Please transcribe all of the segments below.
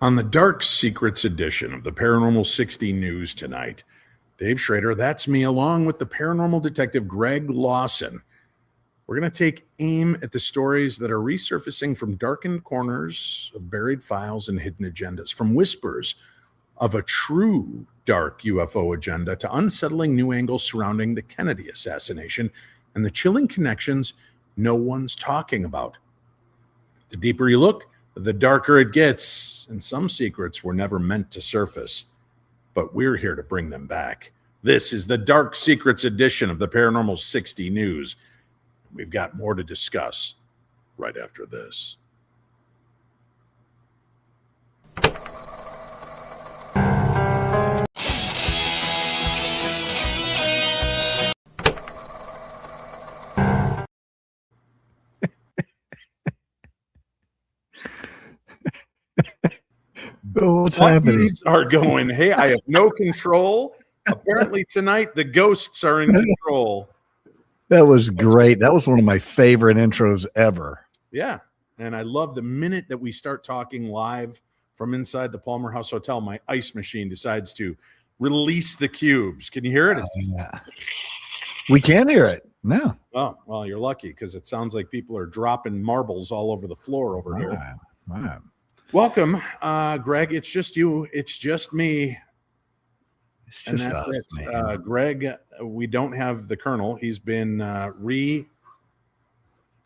On the Dark Secrets edition of the Paranormal 60 News tonight, Dave Schrader, that's me, along with the paranormal detective Greg Lawson. We're going to take aim at the stories that are resurfacing from darkened corners of buried files and hidden agendas, from whispers of a true dark UFO agenda to unsettling new angles surrounding the Kennedy assassination and the chilling connections no one's talking about. The deeper you look, the darker it gets, and some secrets were never meant to surface, but we're here to bring them back. This is the Dark Secrets edition of the Paranormal 60 News. We've got more to discuss right after this. What's happening? Are going, hey, I have no control. Apparently tonight the ghosts are in control. That was great. That was one of my favorite intros ever. Yeah. And I love the minute that we start talking live from inside the Palmer House Hotel, my ice machine decides to release the cubes. Can you hear it? Yeah. We can hear it. No. Oh, well, you're lucky because it sounds like people are dropping marbles all over the floor over here. Wow. Welcome, Greg. It's just you. It's just me. It's just us, man. Greg, we don't have the Colonel. He's been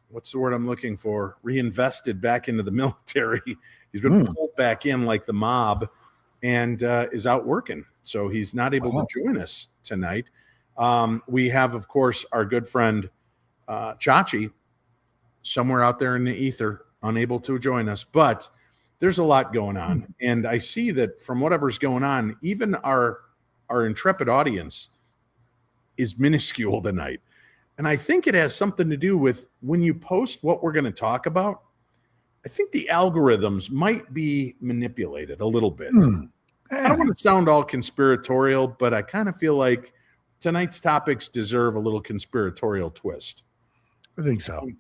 what's the word I'm looking for? Reinvested back into the military. He's been pulled back in like the mob and is out working. So he's not able to join us tonight. We have, of course, our good friend Chachi somewhere out there in the ether, unable to join us, but there's a lot going on. And I see that from whatever's going on, even our intrepid audience is minuscule tonight. And I think it has something to do with when you post what we're going to talk about, I think the algorithms might be manipulated a little bit. I don't want to sound all conspiratorial, but I kind of feel like tonight's topics deserve a little conspiratorial twist. I think so.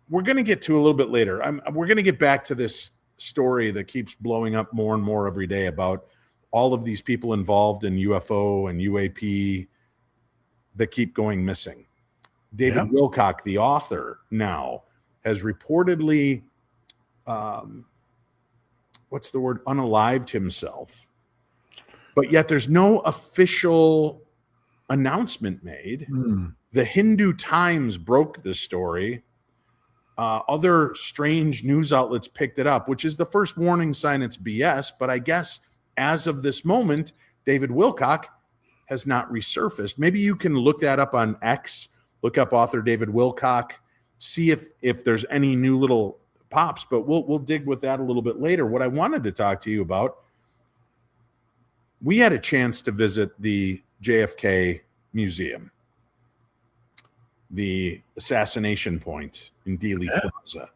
We're going to get to a little bit later. We're going to get back to this story that keeps blowing up more and more every day about all of these people involved in UFO and UAP that keep going missing. David Wilcock, the author, now has reportedly, unalived himself. But yet there's no official announcement made. The Hindu Times broke this story. Other strange news outlets picked it up, which is the first warning sign it's BS. But I guess as of this moment, David Wilcock has not resurfaced. Maybe you can look that up on X, look up author David Wilcock, see if there's any new little pops, but we'll dig with that a little bit later. What I wanted to talk to you about, we had a chance to visit the JFK Museum, the assassination point in Dealey Plaza,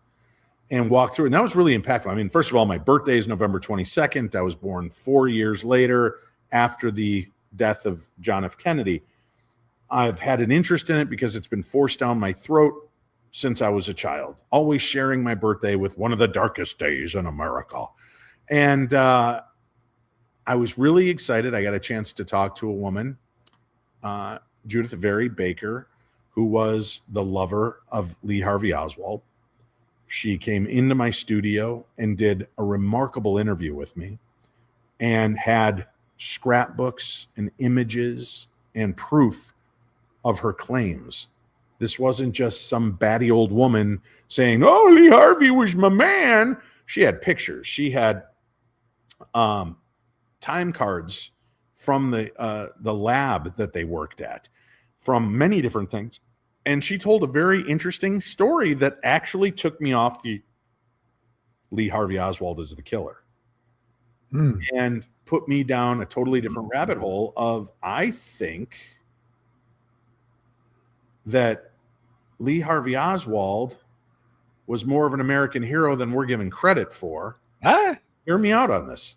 and walk through. And that was really impactful. I mean, first of all, my birthday is November 22nd. I was born 4 years later after the death of John F. Kennedy. I've had an interest in it because it's been forced down my throat since I was a child, always sharing my birthday with one of the darkest days in America. And I was really excited. I got a chance to talk to a woman, Judith Very Baker, who was the lover of Lee Harvey Oswald. She came into my studio and did a remarkable interview with me and had scrapbooks and images and proof of her claims This wasn't just some batty old woman saying, "Oh, Lee Harvey was my man." She had pictures. She had time cards from the lab that they worked at, from many different things. And she told a very interesting story that actually took me off the Lee Harvey Oswald is the killer and put me down a totally different rabbit hole of, I think that Lee Harvey Oswald was more of an American hero than we're given credit for. Hear me out on this.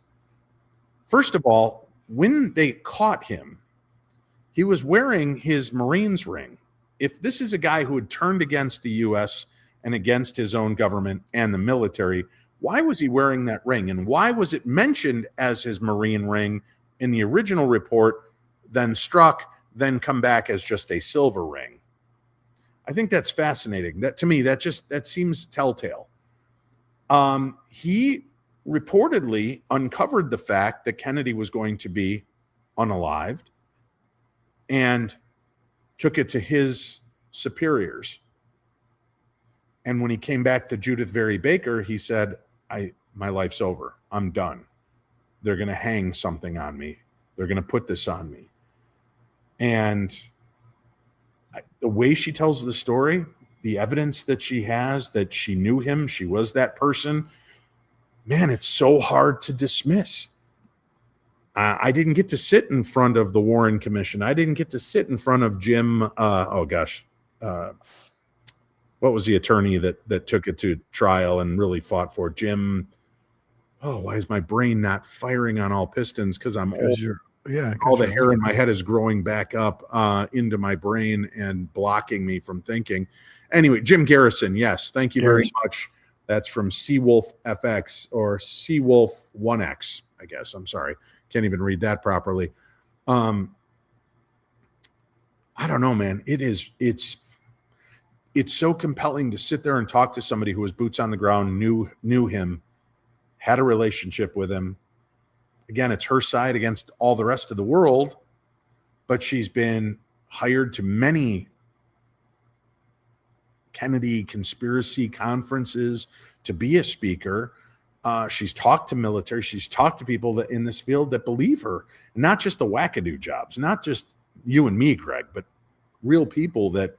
First of all, when they caught him, he was wearing his Marines ring. If this is a guy who had turned against the U.S. and against his own government and the military, why was he wearing that ring? And why was it mentioned as his Marine ring in the original report, then struck, then come back as just a silver ring? I think that's fascinating. That, to me, that seems telltale. He reportedly uncovered the fact that Kennedy was going to be unalived and took it to his superiors. And when he came back to Judith Very Baker, he said, my life's over. I'm done. They're going to hang something on me. They're going to put this on me. And the way she tells the story, the evidence that she has, that she knew him, she was that person, man, it's so hard to dismiss. I didn't get to sit in front of the Warren Commission. I didn't get to sit in front of Jim. What was the attorney that took it to trial and really fought for it? Jim. Oh, why is my brain not firing on all pistons? Because I'm old. All the hair in my head is growing back up into my brain and blocking me from thinking. Anyway, Jim Garrison. Yes, thank you very much. That's from Seawolf FX or Seawolf 1X, I guess. I'm sorry. Can't even read that properly. I don't know, man. It's so compelling to sit there and talk to somebody who was boots on the ground, knew him, had a relationship with him. Again, it's her side against all the rest of the world, but she's been hired to many Kennedy conspiracy conferences to be a speaker. She's talked to military. She's talked to people that in this field that believe her, not just the wackadoo jobs, not just you and me, Greg, but real people that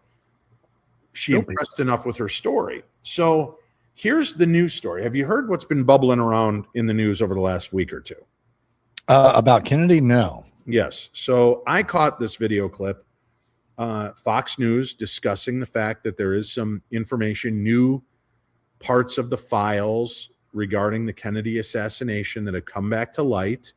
she impressed enough with her story. So here's the news story. Have you heard what's been bubbling around in the news over the last week or two? About Kennedy? No. Yes. So I caught this video clip, Fox News discussing the fact that there is some information, new parts of the files regarding the Kennedy assassination that have come back to light.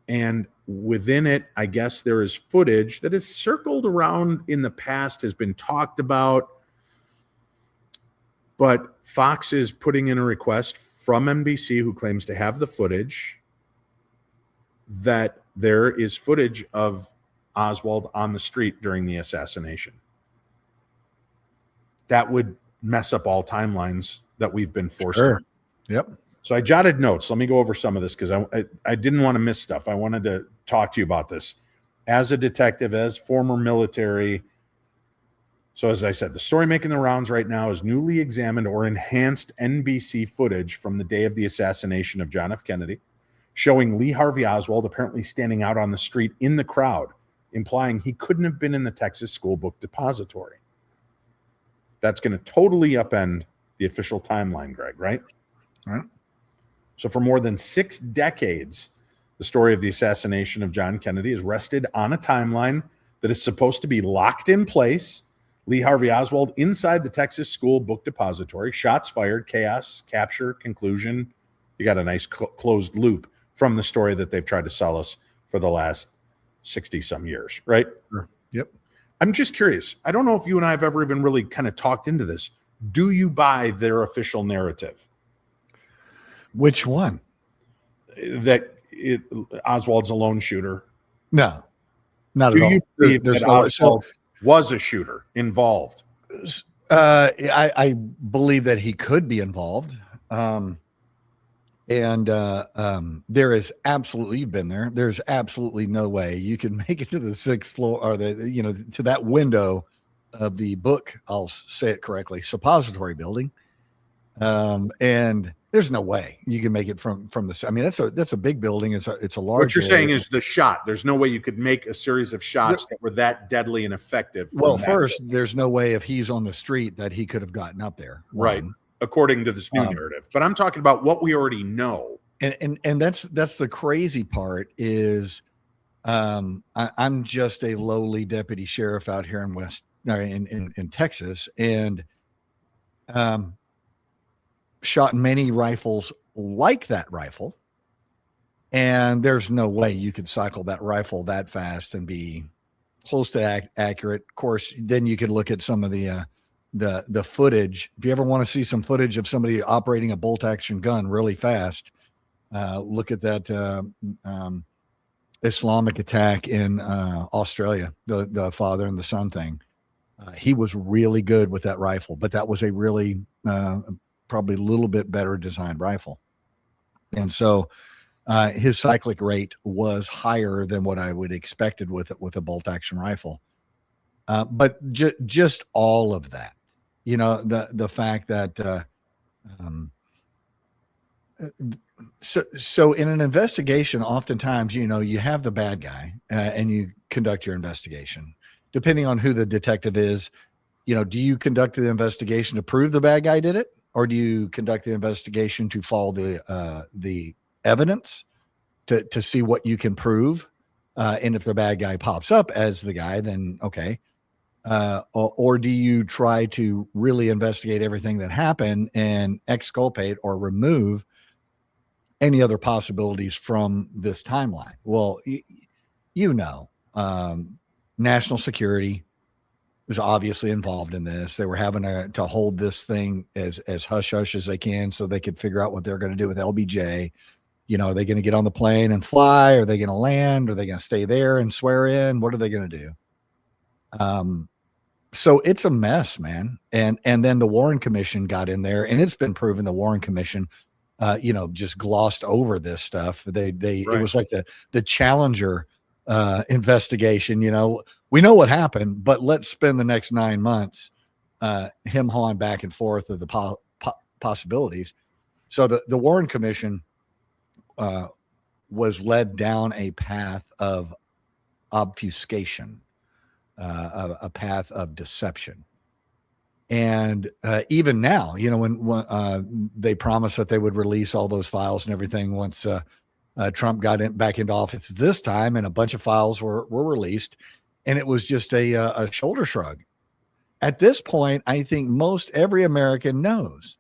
And within it, I guess there is footage that has circled around in the past, has been talked about. But Fox is putting in a request from NBC, who claims to have the footage, that there is footage of Oswald on the street during the assassination. That would mess up all timelines that we've been forced to. Yep. So I jotted notes. Let me go over some of this because I didn't want to miss stuff. I wanted to talk to you about this. As a detective, as former military. So as I said, the story making the rounds right now is newly examined or enhanced NBC footage from the day of the assassination of John F. Kennedy, showing Lee Harvey Oswald apparently standing out on the street in the crowd, implying he couldn't have been in the Texas School Book Depository. That's going to totally upend the official timeline, Greg, right? All right. So for more than 6 decades, the story of the assassination of John Kennedy is rested on a timeline that is supposed to be locked in place. Lee Harvey Oswald inside the Texas School Book Depository, shots fired, chaos, capture, conclusion. You got a nice closed loop from the story that they've tried to sell us for the last 60 some years, right? Sure. Yep. I'm just curious. I don't know if you and I have ever even really kind of talked into this. Do you buy their official narrative? Which one? That Oswald's a lone shooter? No, not Do at all. you believe There's that no, Oswald was a shooter involved? I believe that he could be involved. There is absolutely, you've been there. There's absolutely no way you can make it to the 6th floor or to that window the book, I'll say it correctly, suppository building. And there's no way you can make it from the. I mean, that's a big building. It's a large. What you're area. saying is the shot. There's no way you could make a series of shots that were that deadly and effective. Well, first, there's no way if he's on the street that he could have gotten up there. Right. According to this new narrative. But I'm talking about what we already know. And that's the crazy part is I'm just a lowly deputy sheriff out here in Texas, and shot many rifles like that rifle. And there's no way you could cycle that rifle that fast and be close to accurate. Of course, then you could look at some of the footage. If you ever want to see some footage of somebody operating a bolt action gun really fast, look at that Islamic attack in Australia, the father and the son thing. He was really good with that rifle, but that was a really probably a little bit better designed rifle. And so his cyclic rate was higher than what I would expected with a bolt action rifle. But just all of that, you know, the fact that so in an investigation, oftentimes, you know, you have the bad guy and you conduct your investigation. Depending on who the detective is, you know, do you conduct the investigation to prove the bad guy did it, or do you conduct the investigation to follow the evidence to see what you can prove? And if the bad guy pops up as the guy, then okay. Or do you try to really investigate everything that happened and exculpate or remove any other possibilities from this timeline? Well, you know, national security is obviously involved in this. They were having to hold this thing as hush hush as they can so they could figure out what they're going to do with LBJ. You know, are they going to get on the plane and fly? Are they going to land? Are they going to stay there and swear in? What are they going to do? So it's a mess, man. And then the Warren Commission got in there, and it's been proven the Warren Commission, you know, just glossed over this stuff. It was like the Challenger investigation. You know, we know what happened, but let's spend the next 9 months him hawing back and forth of the possibilities. So the Warren Commission was led down a path of obfuscation, a path of deception. And even now, you know, when they promised that they would release all those files and everything once Trump got back into office this time, and a bunch of files were released, and it was just a shoulder shrug. At this point, I think most every American knows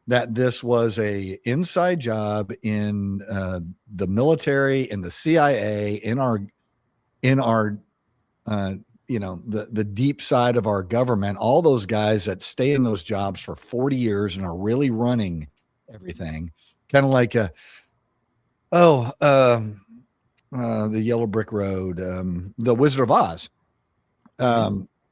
that this was a inside job in the military, in the CIA, in our you know, the deep side of our government, all those guys that stay in those jobs for 40 years and are really running everything, kind of like the Yellow Brick Road, the Wizard of Oz.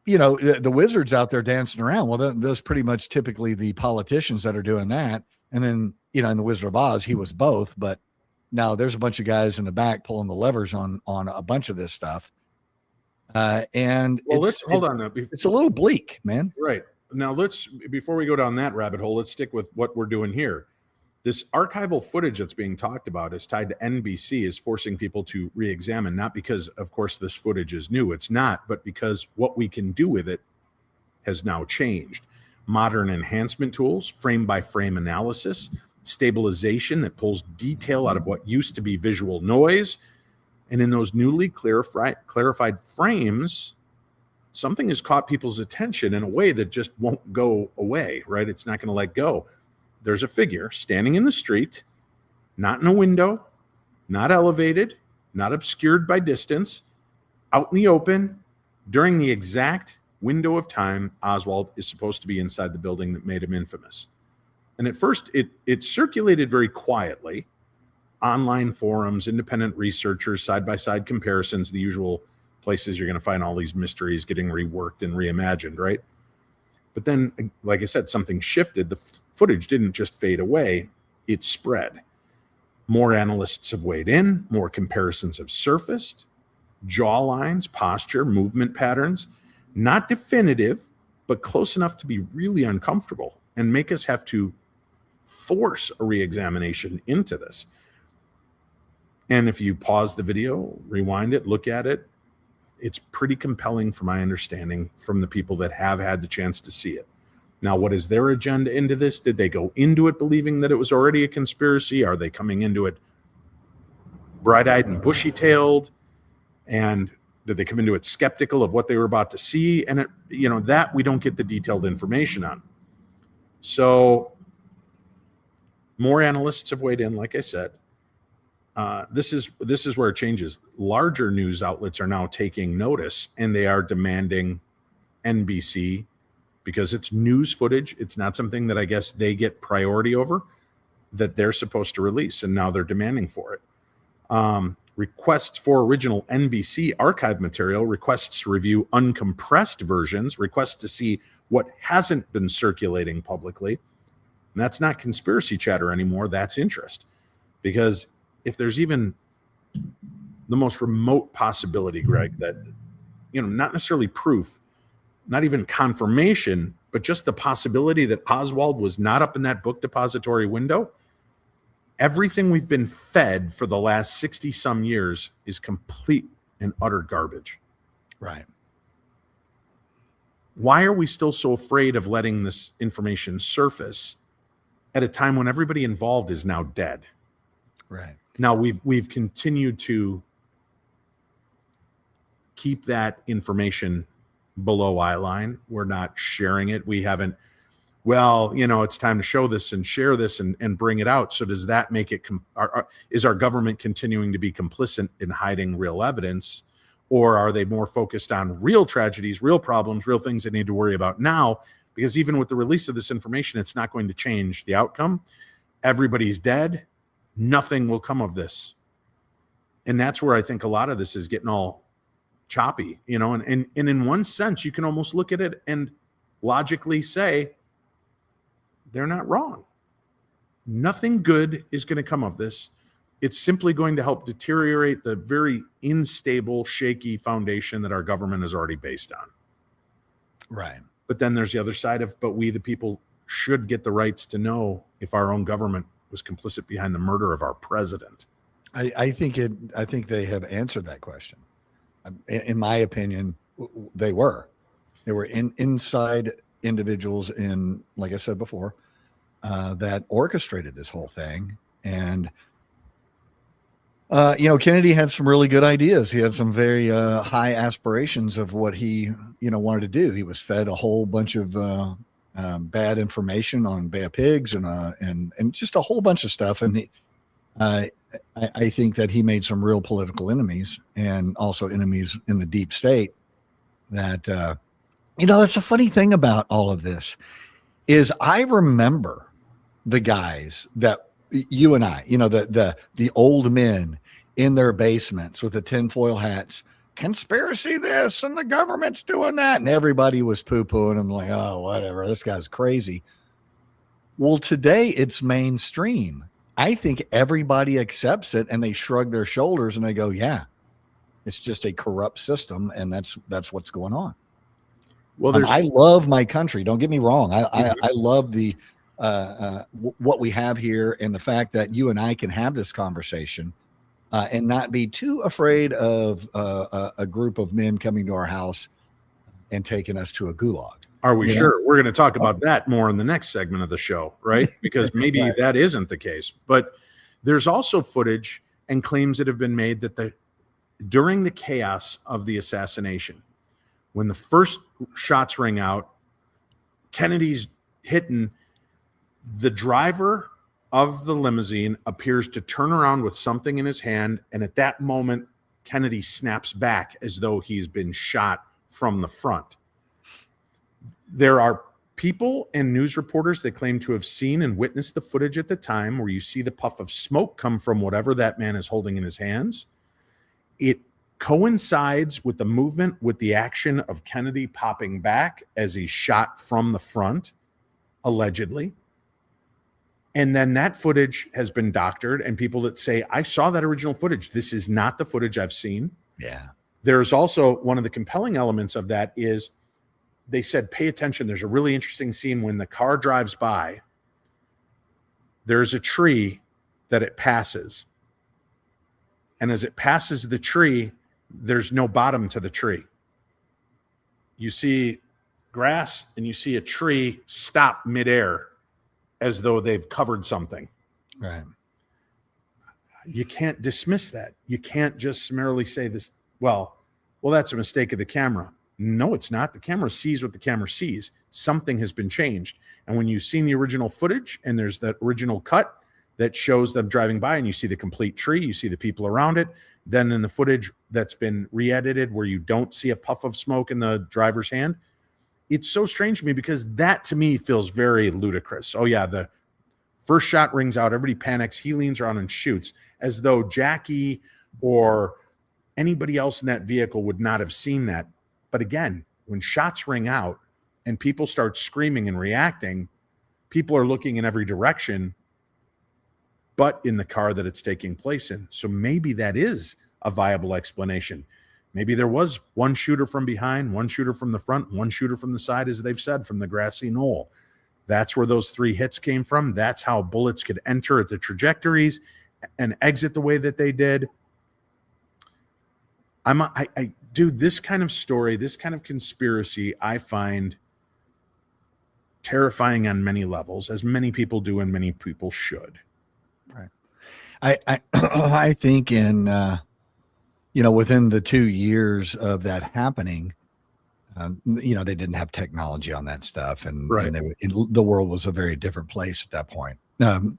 You know, the wizards out there dancing around. Well, those pretty much typically the politicians that are doing that. And then, you know, in the Wizard of Oz, he was both, but now there's a bunch of guys in the back pulling the levers on a bunch of this stuff. And well, let's hold on. It's a little bleak, man. Right. Now before we go down that rabbit hole, let's stick with what we're doing here. This archival footage that's being talked about is tied to NBC, is forcing people to re-examine, not because, of course, this footage is new. It's not, but because what we can do with it has now changed. Modern enhancement tools, frame-by-frame analysis, stabilization that pulls detail out of what used to be visual noise. And in those newly clarified frames, something has caught people's attention in a way that just won't go away, right? It's not going to let go. There's a figure standing in the street, not in a window, not elevated, not obscured by distance, out in the open, during the exact window of time Oswald is supposed to be inside the building that made him infamous. And at first, it circulated very quietly. Online forums, independent researchers, side-by-side comparisons, the usual places you're going to find all these mysteries getting reworked and reimagined, right? But then, like I said, something shifted. The footage didn't just fade away, it spread. More analysts have weighed in, more comparisons have surfaced, jaw lines, posture, movement patterns. Not definitive, but close enough to be really uncomfortable and make us have to force a reexamination into this. And if you pause the video, rewind it, look at it, it's pretty compelling from my understanding from the people that have had the chance to see it. Now, what is their agenda into this? Did they go into it believing that it was already a conspiracy? Are they coming into it bright-eyed and bushy-tailed? And did they come into it skeptical of what they were about to see? And that we don't get the detailed information on. So more analysts have weighed in, like I said. This is where it changes. Larger news outlets are now taking notice, and they are demanding NBC, because it's news footage. It's not something that I guess they get priority over, that they're supposed to release, and now they're demanding for it. Requests for original NBC archive material, requests to review uncompressed versions, requests to see what hasn't been circulating publicly. And that's not conspiracy chatter anymore. That's interest. Because if there's even the most remote possibility, Greg, that, not necessarily proof, not even confirmation, but just the possibility that Oswald was not up in that book depository window, everything we've been fed for the last 60 some years is complete and utter garbage. Right. Why are we still so afraid of letting this information surface at a time when everybody involved is now dead? Right. Now we've continued to keep that information below eye line. We're not sharing it. We haven't, it's time to show this and share this and bring it out. So does that make it, is our government continuing to be complicit in hiding real evidence? Or are they more focused on real tragedies, real problems, real things they need to worry about now? Because even with the release of this information, it's not going to change the outcome. Everybody's dead. Nothing will come of this. And that's where I think a lot of this is getting all choppy, and in one sense, you can almost look at it and logically say, they're not wrong. Nothing good is going to come of this. It's simply going to help deteriorate the very unstable, shaky foundation that our government is already based on. Right. But then there's the other side of, but we, the people, should get the rights to know if our own government was complicit behind the murder of our president. I think they have answered that question. In my opinion, they were inside individuals in, like I said before, that orchestrated this whole thing. And, Kennedy had some really good ideas. He had some very high aspirations of what he, wanted to do. He was fed a whole bunch of bad information on Bay of Pigs and just a whole bunch of stuff. And I think that he made some real political enemies, and also enemies in the deep state. That that's a funny thing about all of this is I remember the guys that you and I, the old men in their basements with the tinfoil hats, conspiracy this and the government's doing that, and everybody was poo-pooing and like, oh, whatever, this guy's crazy. Well, today it's mainstream. I think everybody accepts it, and they shrug their shoulders and they go, yeah, it's just a corrupt system. And that's what's going on. Well, I love my country. Don't get me wrong. I love the what we have here, and the fact that you and I can have this conversation and not be too afraid of a group of men coming to our house and taking us to a gulag. Are we sure? We're going to talk about that more in the next segment of the show, right? Because maybe right. That isn't the case. But there's also footage and claims that have been made that during the chaos of the assassination, when the first shots ring out, Kennedy's hitting, the driver of the limousine appears to turn around with something in his hand. And at that moment, Kennedy snaps back as though he's been shot from the front. There are people and news reporters that claim to have seen and witnessed the footage at the time, where you see the puff of smoke come from whatever that man is holding in his hands. It coincides with the movement, with the action of Kennedy popping back as he's shot from the front, allegedly. And then that footage has been doctored, and people that say, I saw that original footage. This is not the footage I've seen. Yeah. There's also one of the compelling elements of that is they said, pay attention. There's a really interesting scene when the car drives by. There's a tree that it passes. And as it passes the tree, there's no bottom to the tree. You see grass and you see a tree stop midair as though they've covered something. Right. You can't dismiss that. You can't just summarily say this, well, that's a mistake of the camera. No, it's not. The camera sees what the camera sees. Something has been changed. And when you've seen the original footage and there's that original cut that shows them driving by and you see the complete tree, you see the people around it, then in the footage that's been re-edited where you don't see a puff of smoke in the driver's hand, it's so strange to me because that to me feels very ludicrous. Oh yeah, the first shot rings out, everybody panics, he leans around and shoots as though Jackie or anybody else in that vehicle would not have seen that. But again, when shots ring out and people start screaming and reacting, people are looking in every direction but in the car that it's taking place in. So maybe that is a viable explanation. Maybe there was one shooter from behind, one shooter from the front, one shooter from the side, as they've said, from the grassy knoll. That's where those 3 hits came from. That's how bullets could enter at the trajectories and exit the way that they did. Dude, this kind of story, this kind of conspiracy, I find terrifying on many levels, as many people do and many people should. Right. I think in, within the 2 years of that happening, they didn't have technology on that stuff. And, right. The world was a very different place at that point,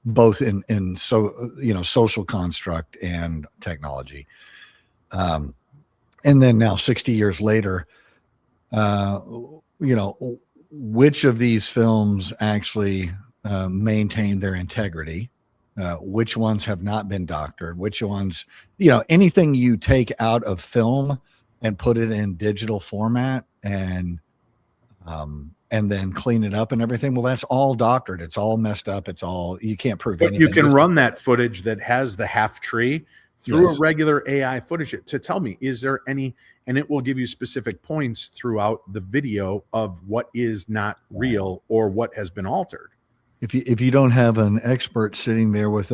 both in social construct and technology. And then now 60 years later, which of these films actually maintain their integrity? Which ones have not been doctored? Which ones, anything you take out of film and put it in digital format and then clean it up and everything. Well, that's all doctored. It's all messed up. It's all, you can't prove anything. You can run that footage that has the half tree through a regular AI footage to tell me, is there any, and it will give you specific points throughout the video of what is not real or what has been altered. If you don't have an expert sitting there with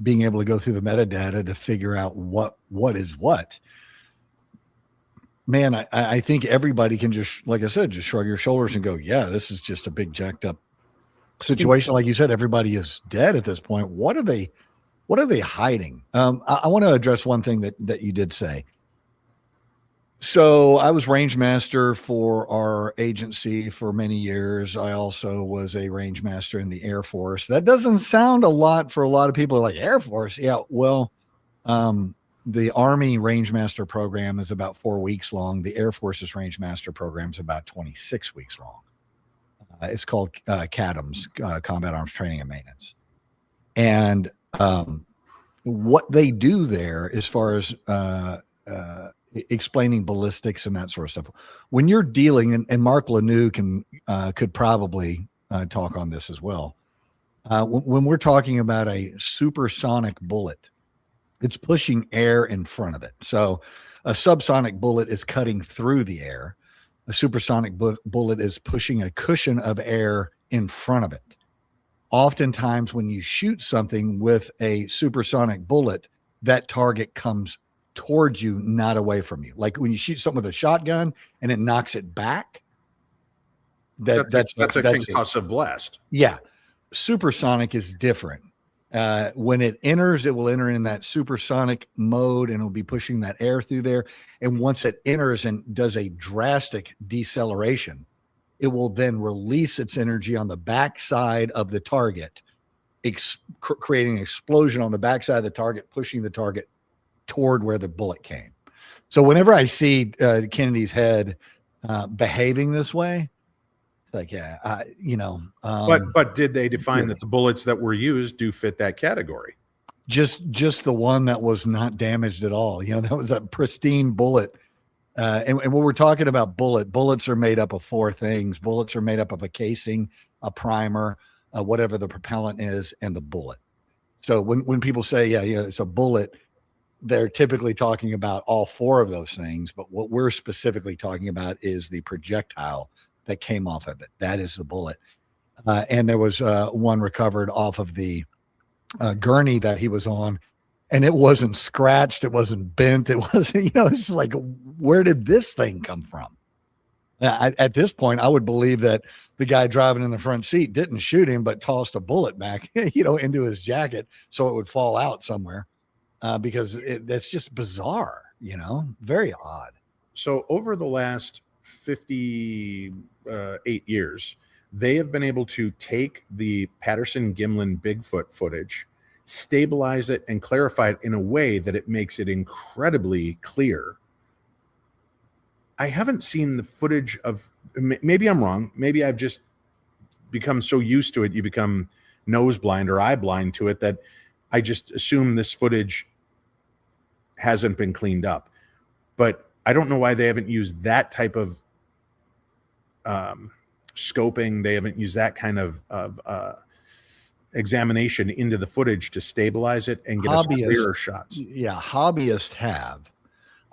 being able to go through the metadata to figure out what is what, man, I think everybody can just, like I said, just shrug your shoulders and go, yeah, this is just a big jacked up situation. Like you said, everybody is dead at this point. What are they hiding? I want to address one thing that you did say. So I was range master for our agency for many years. I also was a range master in the Air Force. That doesn't sound a lot for a lot of people. Like, Air Force? Yeah, well, the Army range master program is about 4 weeks long. The Air Force's range master program is about 26 weeks long. It's called CADMS, Combat Arms Training and Maintenance. And what they do there, as far as explaining ballistics and that sort of stuff, when you're dealing, and Mark Lanou could probably talk on this as well. When we're talking about a supersonic bullet, it's pushing air in front of it. So a subsonic bullet is cutting through the air. A supersonic bullet is pushing a cushion of air in front of it. Oftentimes when you shoot something with a supersonic bullet, that target comes towards you, not away from you. Like when you shoot something with a shotgun and it knocks it back, that's a concussive blast. Yeah. Supersonic is different. When it enters, it will enter in that supersonic mode and it'll be pushing that air through there. And once it enters and does a drastic deceleration, it will then release its energy on the backside of the target, creating an explosion on the backside of the target, pushing the target toward where the bullet came. So whenever I see Kennedy's head behaving this way, it's like, yeah, but did they define that the bullets that were used do fit that category? Just the one that was not damaged at all. That was a pristine bullet. And when we're talking about bullets are made up of 4 things. Bullets are made up of a casing, a primer, whatever the propellant is, and the bullet. So when people say, yeah, it's a bullet, they're typically talking about all four of those things. But what we're specifically talking about is the projectile that came off of it. That is the bullet. And there was one recovered off of the gurney that he was on, and it wasn't scratched. It wasn't bent. It wasn't, it's just like, where did this thing come from? At this point, I would believe that the guy driving in the front seat didn't shoot him, but tossed a bullet back, into his jacket so it would fall out somewhere, because that's just bizarre, very odd. So over the last 58 years, they have been able to take the Patterson-Gimlin Bigfoot footage, stabilize it, and clarify it in a way that it makes it incredibly clear. I haven't seen the footage of, maybe I'm wrong. Maybe I've just become so used to it. You become nose blind or eye blind to it that I just assume this footage hasn't been cleaned up. But I don't know why they haven't used that type of scoping. They haven't used that kind of examination into the footage to stabilize it and get us clearer shots. Yeah, hobbyists have.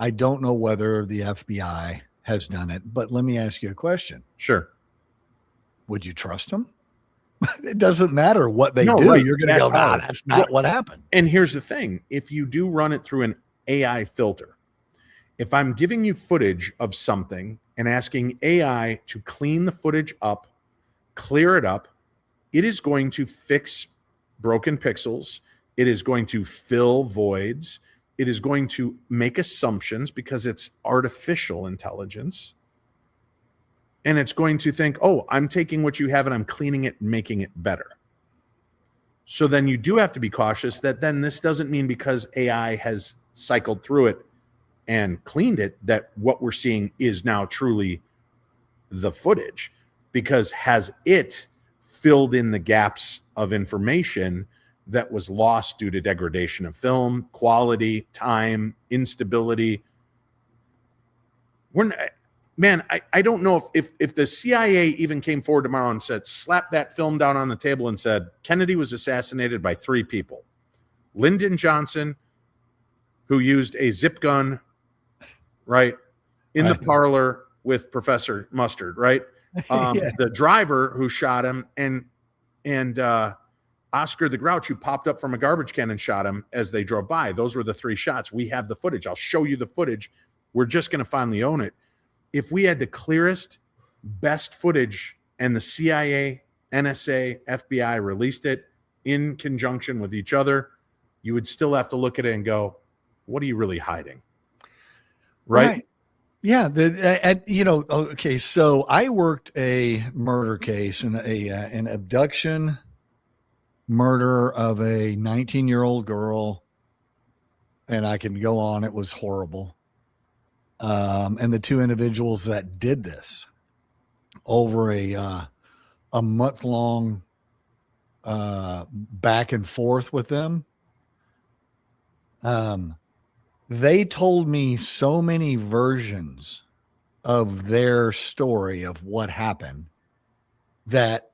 I don't know whether the FBI has done it, but let me ask you a question. Sure. Would you trust them? It doesn't matter what they do. Right. You're going to go, that's not what happened. And here's the thing. If you do run it through an AI filter, if I'm giving you footage of something and asking AI to clean the footage up, clear it up, it is going to fix broken pixels. It is going to fill voids. It is going to make assumptions because it's artificial intelligence. And it's going to think, oh, I'm taking what you have and I'm cleaning it and making it better. So then you do have to be cautious that then this doesn't mean because AI has cycled through it and cleaned it that what we're seeing is now truly the footage, because has it filled in the gaps of information that was lost due to degradation of film, quality, time, instability. I don't know if the CIA even came forward tomorrow and said, slap that film down on the table and said, Kennedy was assassinated by 3 people. Lyndon Johnson, who used a zip gun, right, in the parlor with Professor Mustard, right? The driver who shot him, and Oscar the Grouch, who popped up from a garbage can and shot him as they drove by. Those were the 3 shots. We have the footage. I'll show you the footage. We're just going to finally own it. If we had the clearest, best footage and the CIA, NSA, FBI released it in conjunction with each other, you would still have to look at it and go, what are you really hiding? Right? Yeah. Okay. So I worked a murder case and an abduction murder of a 19-year-old girl, and I can go on. It was horrible. And the 2 individuals that did this over a month-long back and forth with them, they told me so many versions of their story of what happened that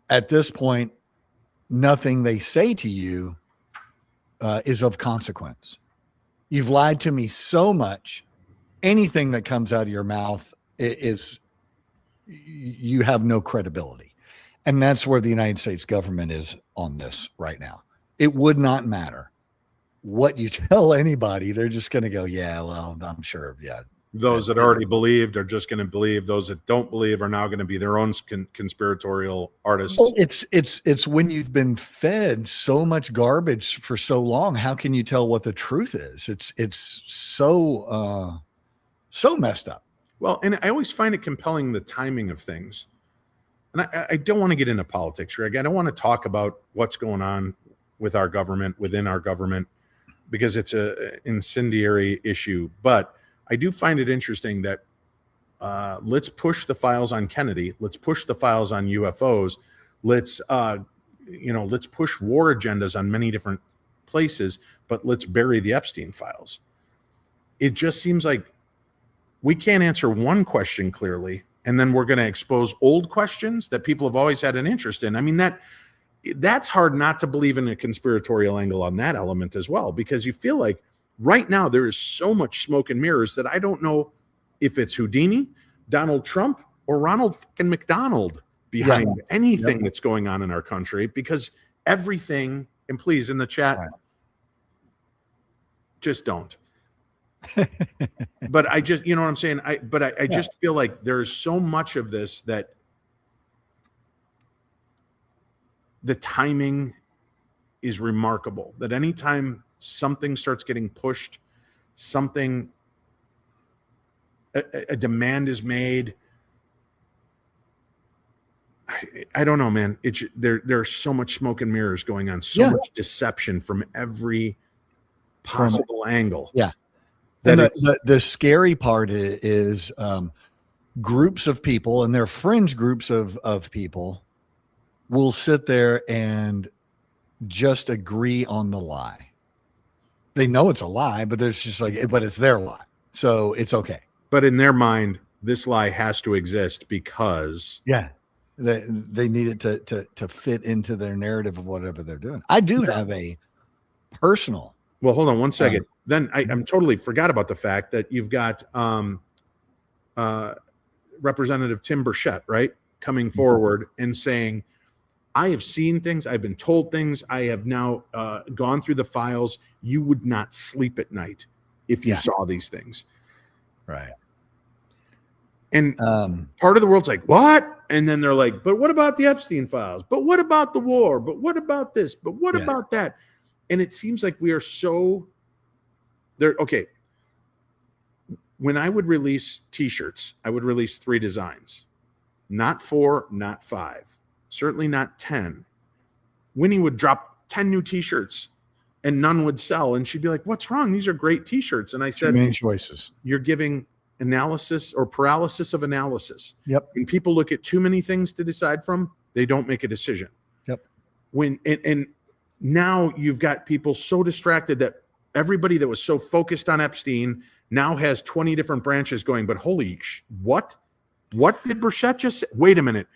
at this point, nothing they say to you is of consequence. You've lied to me so much. Anything that comes out of your mouth is you have no credibility. And that's where the United States government is on this right now. It would not matter what you tell anybody. They're just going to go, yeah, well, I'm sure. Yeah. Those that already believed are just going to believe. Those that don't believe are now going to be their own conspiratorial artists. Well, it's when you've been fed so much garbage for so long. How can you tell what the truth is? It's so messed up. Well, and I always find it compelling, the timing of things. And I don't want to get into politics, Greg. I don't want to talk about what's going on with our government, within our government, because it's an incendiary issue. But I do find it interesting that let's push the files on Kennedy. Let's push the files on UFOs. Let's push war agendas on many different places, but let's bury the Epstein files. It just seems like we can't answer one question clearly, and then we're going to expose old questions that people have always had an interest in. I mean, that that's hard not to believe in a conspiratorial angle on that element as well, because you feel like right now there is so much smoke and mirrors that I don't know if it's Houdini, Donald Trump, or Ronald fucking McDonald behind anything that's going on in our country, because everything, and please in the chat, just don't. But I just, you know what I'm saying? I just feel like there's so much of this that the timing is remarkable, that anytime something starts getting pushed, a demand is made. I don't know, man. There's so much smoke and mirrors going on, so much deception from every possible angle. Yeah. And the scary part is groups of people, and they're fringe groups of people, will sit there and just agree on the lie. They know it's a lie, but there's just like, but it's their lie, so it's okay. But in their mind, this lie has to exist because they need it to fit into their narrative of whatever they're doing. I do have a personal. Well, hold on one second. Then I'm totally forgot about the fact that you've got Representative Tim Burchett, right, coming forward and saying, I have seen things, I've been told things, I have now gone through the files. You would not sleep at night if you saw these things. Right. And part of the world's like, what? And then they're like, but what about the Epstein files? But what about the war? But what about this? But what about that? And it seems like we are so there. Okay. When I would release t-shirts, I would release 3 designs, not 4, not 5, certainly not 10. Winnie would drop 10 new t-shirts and none would sell. And she'd be like, what's wrong? These are great t-shirts. And I said, many choices. You're giving analysis or paralysis of analysis. Yep. When people look at too many things to decide from, they don't make a decision. Yep. And now you've got people so distracted that everybody that was so focused on Epstein now has 20 different branches going, but holy what did Burchett just say? Wait a minute.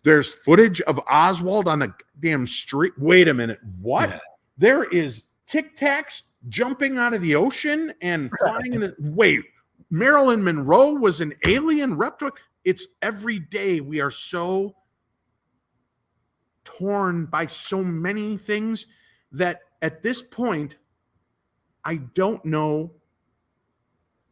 There's footage of Oswald on the damn street. Wait a minute. What? Yeah. There is Tic Tacs jumping out of the ocean and flying in. Wait, Marilyn Monroe was an alien reptile. It's every day we are so torn by so many things that at this point, I don't know.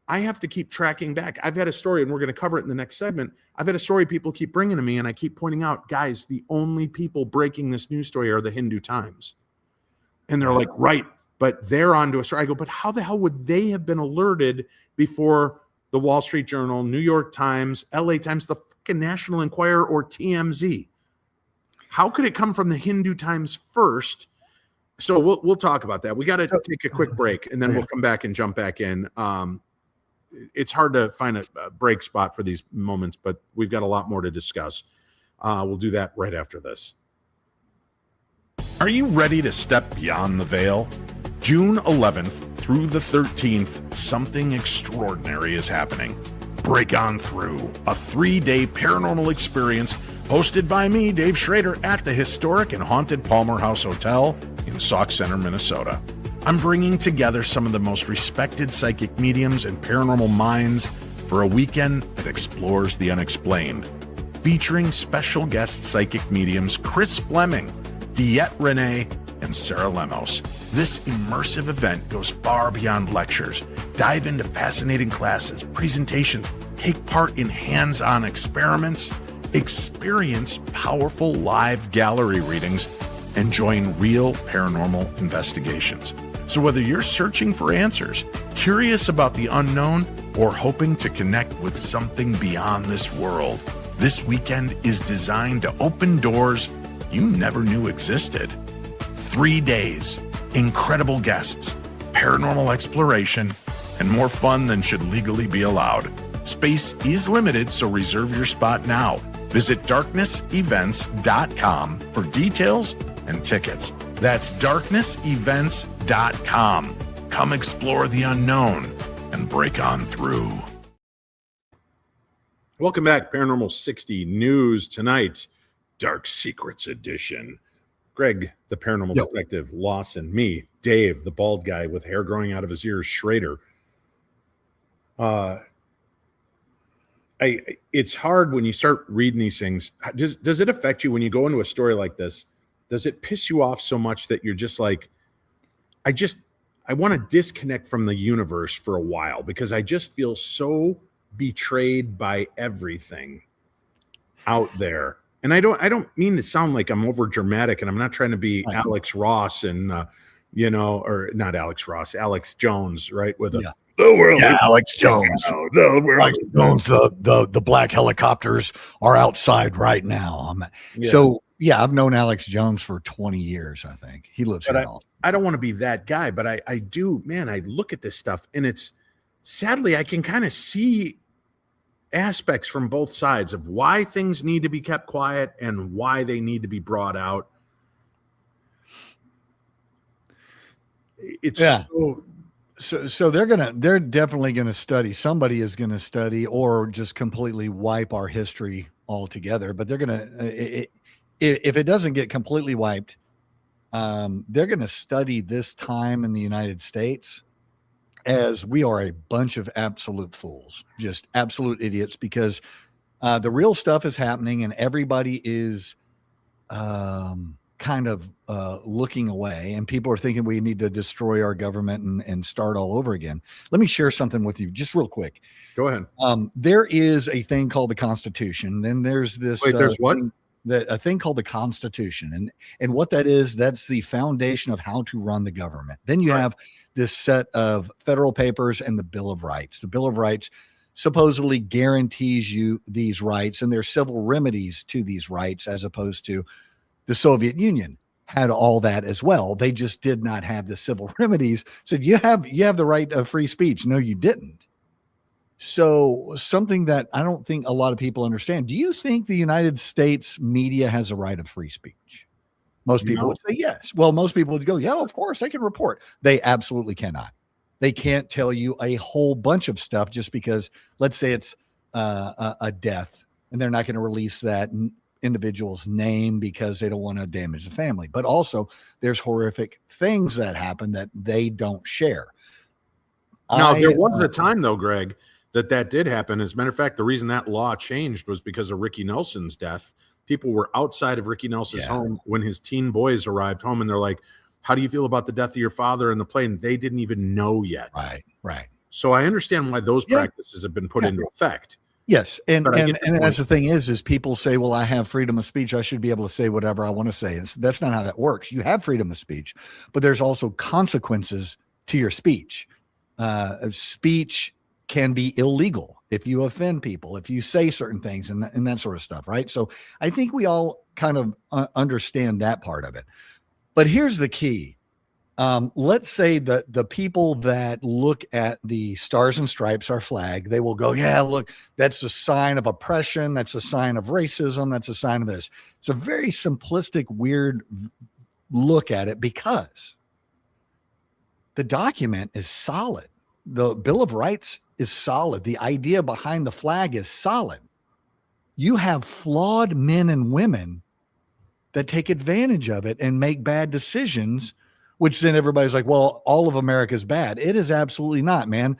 I have to keep tracking back. I've had a story, and we're going to cover it in the next segment. I've had a story people keep bringing to me, and I keep pointing out, guys, the only people breaking this news story are the Hindu Times. And they're like, right, but they're onto a story. I go, but how the hell would they have been alerted before the Wall Street Journal, New York Times, LA Times, the fucking National Enquirer, or TMZ? How could it come from the Hindu Times first? So we'll talk about that. We got to take a quick break, and then we'll come back and jump back in. It's hard to find a break spot for these moments, but we've got a lot more to discuss. We'll do that right after this. Are you ready to step beyond the veil? June 11th through the 13th, something extraordinary is happening. Break On Through, a 3-day paranormal experience hosted by me, Dave Schrader, at the historic and haunted Palmer House Hotel in Sauk Center, Minnesota. I'm bringing together some of the most respected psychic mediums and paranormal minds for a weekend that explores the unexplained, featuring special guest psychic mediums Chris Fleming, Diet Renee, and Sarah Lemos. This immersive event goes far beyond lectures. Dive into fascinating classes, presentations, take part in hands-on experiments, experience powerful live gallery readings, and join real paranormal investigations. So whether you're searching for answers, curious about the unknown, or hoping to connect with something beyond this world, this weekend is designed to open doors you never knew existed. 3 days, incredible guests, paranormal exploration, and more fun than should legally be allowed. Space is limited, so reserve your spot now. Visit darknessevents.com for details and tickets. That's darknessevents.com. Come explore the unknown and break on through. Welcome back, Paranormal 60 News tonight, Dark Secrets Edition. Greg, the paranormal Yo. detective, Lawson, me, Dave, the bald guy with hair growing out of his ears, Schrader. It's hard when you start reading these things. Does it affect you when you go into a story like this? Does it piss you off so much that you're just like, I want to disconnect from the universe for a while because I just feel so betrayed by everything out there. And I don't mean to sound like I'm over dramatic, and I'm not trying to be Right. Alex Ross and or not Alex Ross, Alex Jones, right? With Yeah. the world, Yeah, Alex Jones. the world, Alex Jones. The black helicopters are outside right now. So yeah, I've known Alex Jones for 20 years. I think he lives here. I don't want to be that guy, but I do, man. I look at this stuff, and it's sadly I can kind of see aspects from both sides of why things need to be kept quiet and why they need to be brought out. It's so they're definitely gonna study. Somebody is gonna study or just completely wipe our history altogether. But they're gonna if it doesn't get completely wiped, they're gonna study this time in the United States as we are a bunch of absolute fools, just absolute idiots, because the real stuff is happening and everybody is kind of looking away, and people are thinking we need to destroy our government and start all over again. Let me share something with you just real quick. Go ahead. There is a thing called the Constitution, and there's this there's what? A thing called the Constitution, and what that is, that's the foundation of how to run the government. Then you have this set of federal papers and the Bill of Rights. The Bill of Rights supposedly guarantees you these rights, and there's civil remedies to these rights, as opposed to the Soviet Union had all that as well. They just did not have the civil remedies. Said you have the right of free speech. No, you didn't. So something that I don't think a lot of people understand. Do you think the United States media has a right of free speech? Most people would say yes. Well, most people would go, yeah, of course they can report. They absolutely cannot. They can't tell you a whole bunch of stuff just because, let's say it's a death, and they're not going to release that individual's name because they don't want to damage the family. But also there's horrific things that happen that they don't share. Now, there was a time though, Greg, that did happen. As a matter of fact, the reason that law changed was because of Ricky Nelson's death. People were outside of Ricky Nelson's home when his teen boys arrived home, and they're like, how do you feel about the death of your father in the plane? They didn't even know yet. Right. So I understand why those practices have been put into effect. Yes. And that's the thing is people say, well, I have freedom of speech. I should be able to say whatever I want to say. That's not how that works. You have freedom of speech, but there's also consequences to your speech. Speech can be illegal if you offend people, if you say certain things and that sort of stuff. Right. So I think we all kind of understand that part of it. But here's the key. Let's say that the people that look at the Stars and Stripes, our flag, they will go, yeah, look, that's a sign of oppression. That's a sign of racism. That's a sign of this. It's a very simplistic, weird look at it because the document is solid. The Bill of Rights is solid. The idea behind the flag is solid. You have flawed men and women that take advantage of it and make bad decisions, which then everybody's like, well, all of America is bad. It is absolutely not, man.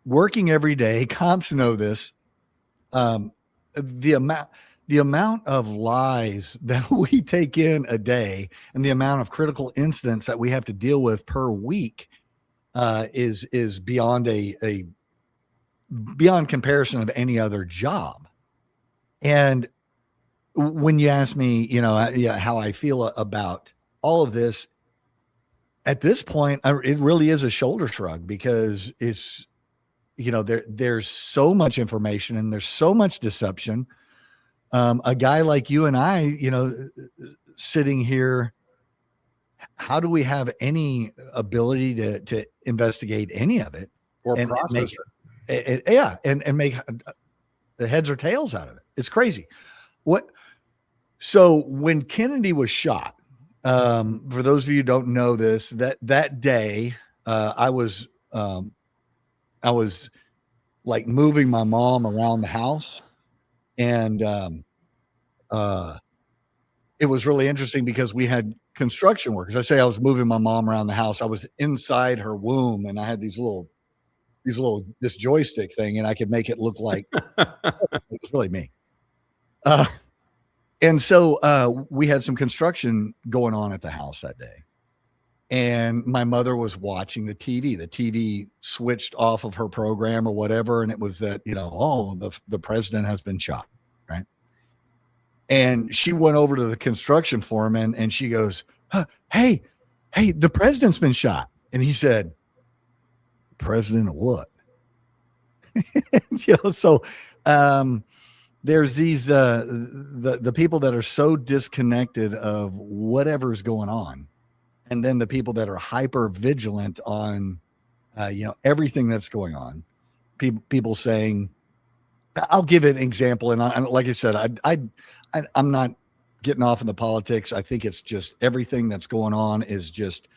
Working every day, cops know this. The amount of lies that we take in a day and the amount of critical incidents that we have to deal with per week is beyond beyond comparison of any other job. And when you ask me, how I feel about all of this, at this point, it really is a shoulder shrug because it's, there's so much information and there's so much deception. A guy like you and I, sitting here, how do we have any ability to investigate any of it or process it? And make the heads or tails out of it? It's crazy. So when Kennedy was shot, for those of you who don't know this, that day, I was like moving my mom around the house, and it was really interesting because we had construction workers. I say I was moving my mom around the house. I was inside her womb, and I had this joystick thing, and I could make it look like it was really me. And so we had some construction going on at the house that day. And my mother was watching the TV. The TV switched off of her program or whatever. And it was that, the president has been shot. Right. And she went over to the construction foreman and she goes, hey, the president's been shot. And he said, president of what? There's these the people that are so disconnected of whatever's going on, and then the people that are hyper vigilant on everything that's going on. People saying, I'll give an example, and like I said, I'm not getting off in the politics. I think it's just everything that's going on is just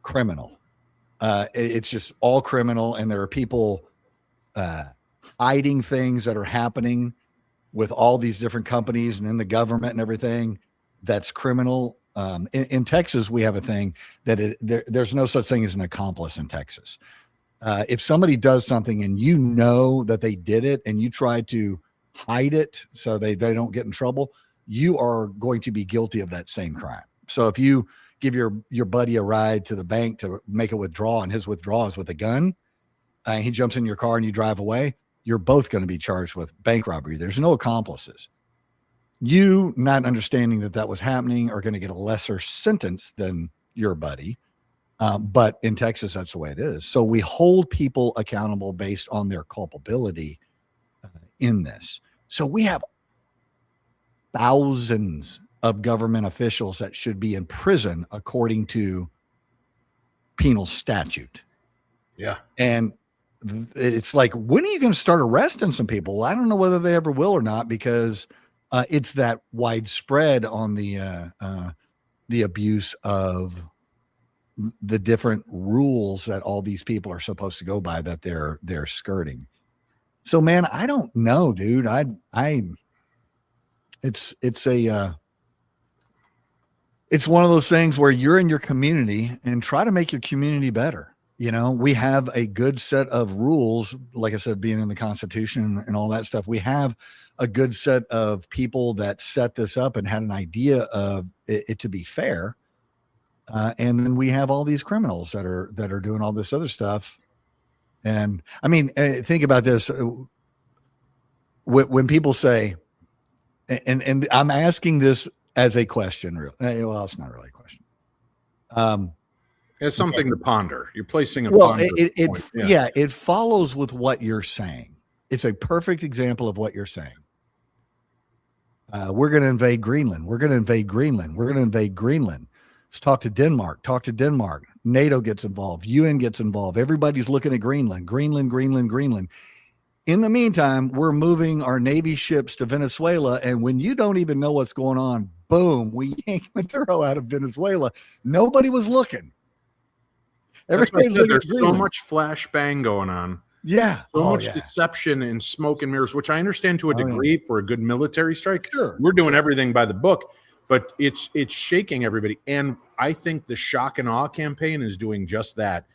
criminal. It's just all criminal, and there are people hiding things that are happening with all these different companies and in the government and everything that's criminal. In Texas, we have a thing that there's no such thing as an accomplice in Texas. If somebody does something and you know that they did it and you try to hide it so they don't get in trouble, you are going to be guilty of that same crime. So if you give your buddy a ride to the bank to make a withdrawal and his withdrawal is with a gun, and he jumps in your car and you drive away, you're both going to be charged with bank robbery. There's no accomplices. You not understanding that was happening are going to get a lesser sentence than your buddy. But in Texas, that's the way it is. So we hold people accountable based on their culpability in this. So we have thousands of government officials that should be in prison according to penal statute. Yeah. And it's like, when are you going to start arresting some people? I don't know whether they ever will or not, because it's that widespread on the abuse of the different rules that all these people are supposed to go by that they're skirting. So, man, I don't know, dude. It's one of those things where you're in your community and try to make your community better. We have a good set of rules, like I said, being in the Constitution and all that stuff. We have a good set of people that set this up and had an idea of it to be fair. And then we have all these criminals that are doing all this other stuff. And I mean, think about this. When people say, and I'm asking this as a question, well, it's not really a question. It's something to ponder. You're placing a well, ponder point. Yeah, it follows with what you're saying. It's a perfect example of what you're saying. We're going to invade Greenland. We're going to invade Greenland. We're going to invade Greenland. Let's talk to Denmark. NATO gets involved. UN gets involved. Everybody's looking at Greenland. In the meantime, we're moving our Navy ships to Venezuela. And when you don't even know what's going on, boom, we yank Maduro out of Venezuela. Nobody was looking. There's so much flashbang going on. Yeah. So much deception and smoke and mirrors, which I understand to a degree for a good military strike. Sure. We're doing everything by the book, but it's shaking everybody. And I think the shock and awe campaign is doing just that.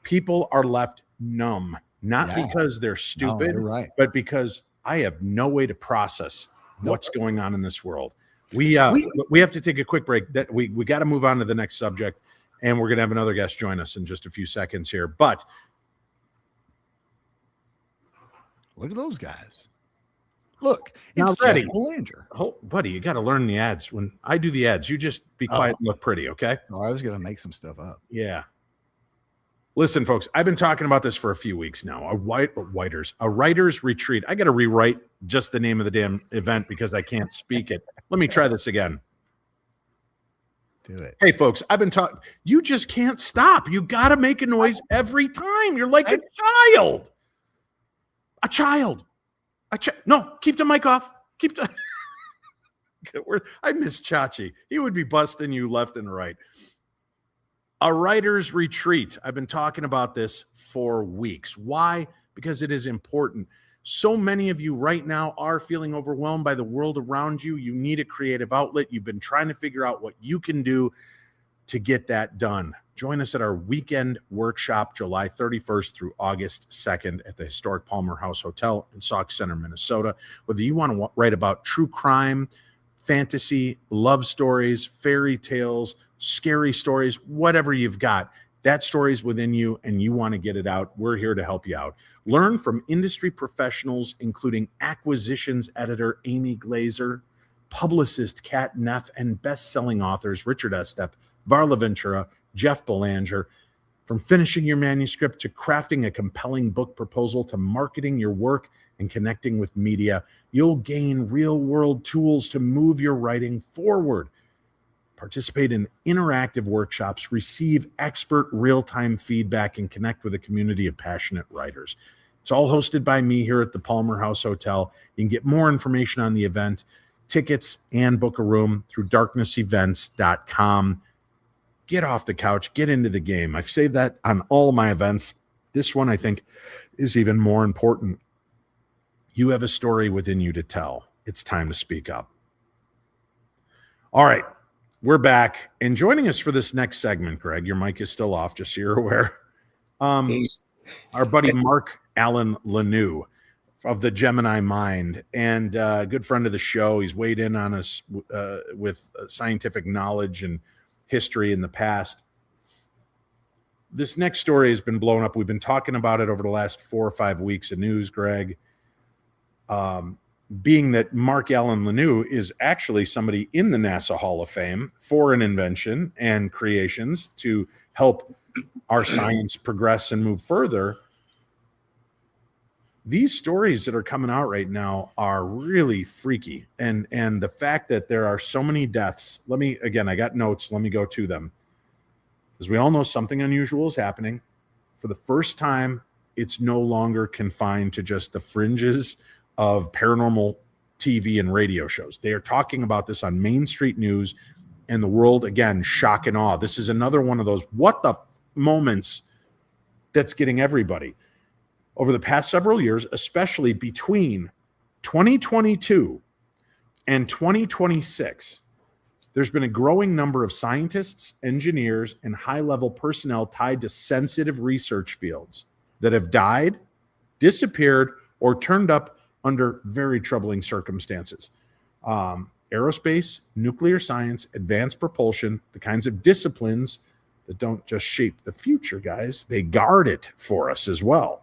People are left numb, not because they're stupid, but because I have no way to process what's going on in this world. We have to take a quick break. That we got to move on to the next subject. And we're going to have another guest join us in just a few seconds here. But look at those guys. Look, now it's ready. Buddy, you got to learn the ads. When I do the ads, you just be quiet and look pretty, okay? Oh, I was going to make some stuff up. Yeah. Listen, folks, I've been talking about this for a few weeks now. A writer's retreat. I got to rewrite just the name of the damn event because I can't speak it. Let me try this again. Do it. Hey, folks, I've been talking. You just can't stop. You got to make a noise every time. You're like a child. A child. No, keep the mic off. I miss Chachi. He would be busting you left and right. A writer's retreat. I've been talking about this for weeks. Why? Because it is important. So many of you right now are feeling overwhelmed by the world around you. You need a creative outlet. You've been trying to figure out what you can do to get that done. Join us at our weekend workshop, July 31st through August 2nd at the historic Palmer House Hotel in Sauk Center, Minnesota. Whether you want to write about true crime, fantasy, love stories, fairy tales, scary stories, whatever you've got, that story's within you and you want to get it out, we're here to help you out. Learn from industry professionals, including acquisitions editor Amy Glazer, publicist Kat Neff, and best-selling authors Richard Estep, Varla Ventura, Jeff Belanger. From finishing your manuscript to crafting a compelling book proposal to marketing your work and connecting with media, you'll gain real-world tools to move your writing forward. Participate in interactive workshops, receive expert real-time feedback, and connect with a community of passionate writers. It's all hosted by me here at the Palmer House Hotel. You can get more information on the event, tickets, and book a room through darknessevents.com. Get off the couch, get into the game. I've said that on all my events. This one, I think, is even more important. You have a story within you to tell. It's time to speak up. All right. We're back, and joining us for this next segment, Greg, your mic is still off, just so you're aware. Our buddy Mark Allen Lanou of the Gemini Mind, and a good friend of the show. He's weighed in on us with scientific knowledge and history in the past. This next story has been blown up. We've been talking about it over the last 4 or 5 weeks of news, Greg. Being that Mark Allen Lanou is actually somebody in the NASA Hall of Fame for an invention and creations to help our science progress and move further. These stories that are coming out right now are really freaky. And the fact that there are so many deaths, I got notes, let me go to them. As we all know, something unusual is happening. For the first time, it's no longer confined to just the fringes of paranormal TV and radio shows. They are talking about this on Main Street News, and the world, again, shock and awe. This is another one of those what the moments that's getting everybody. Over the past several years, especially between 2022 and 2026, there's been a growing number of scientists, engineers, and high-level personnel tied to sensitive research fields that have died, disappeared, or turned up under very troubling circumstances. Aerospace, nuclear science, advanced propulsion, the kinds of disciplines that don't just shape the future, guys, they guard it for us as well.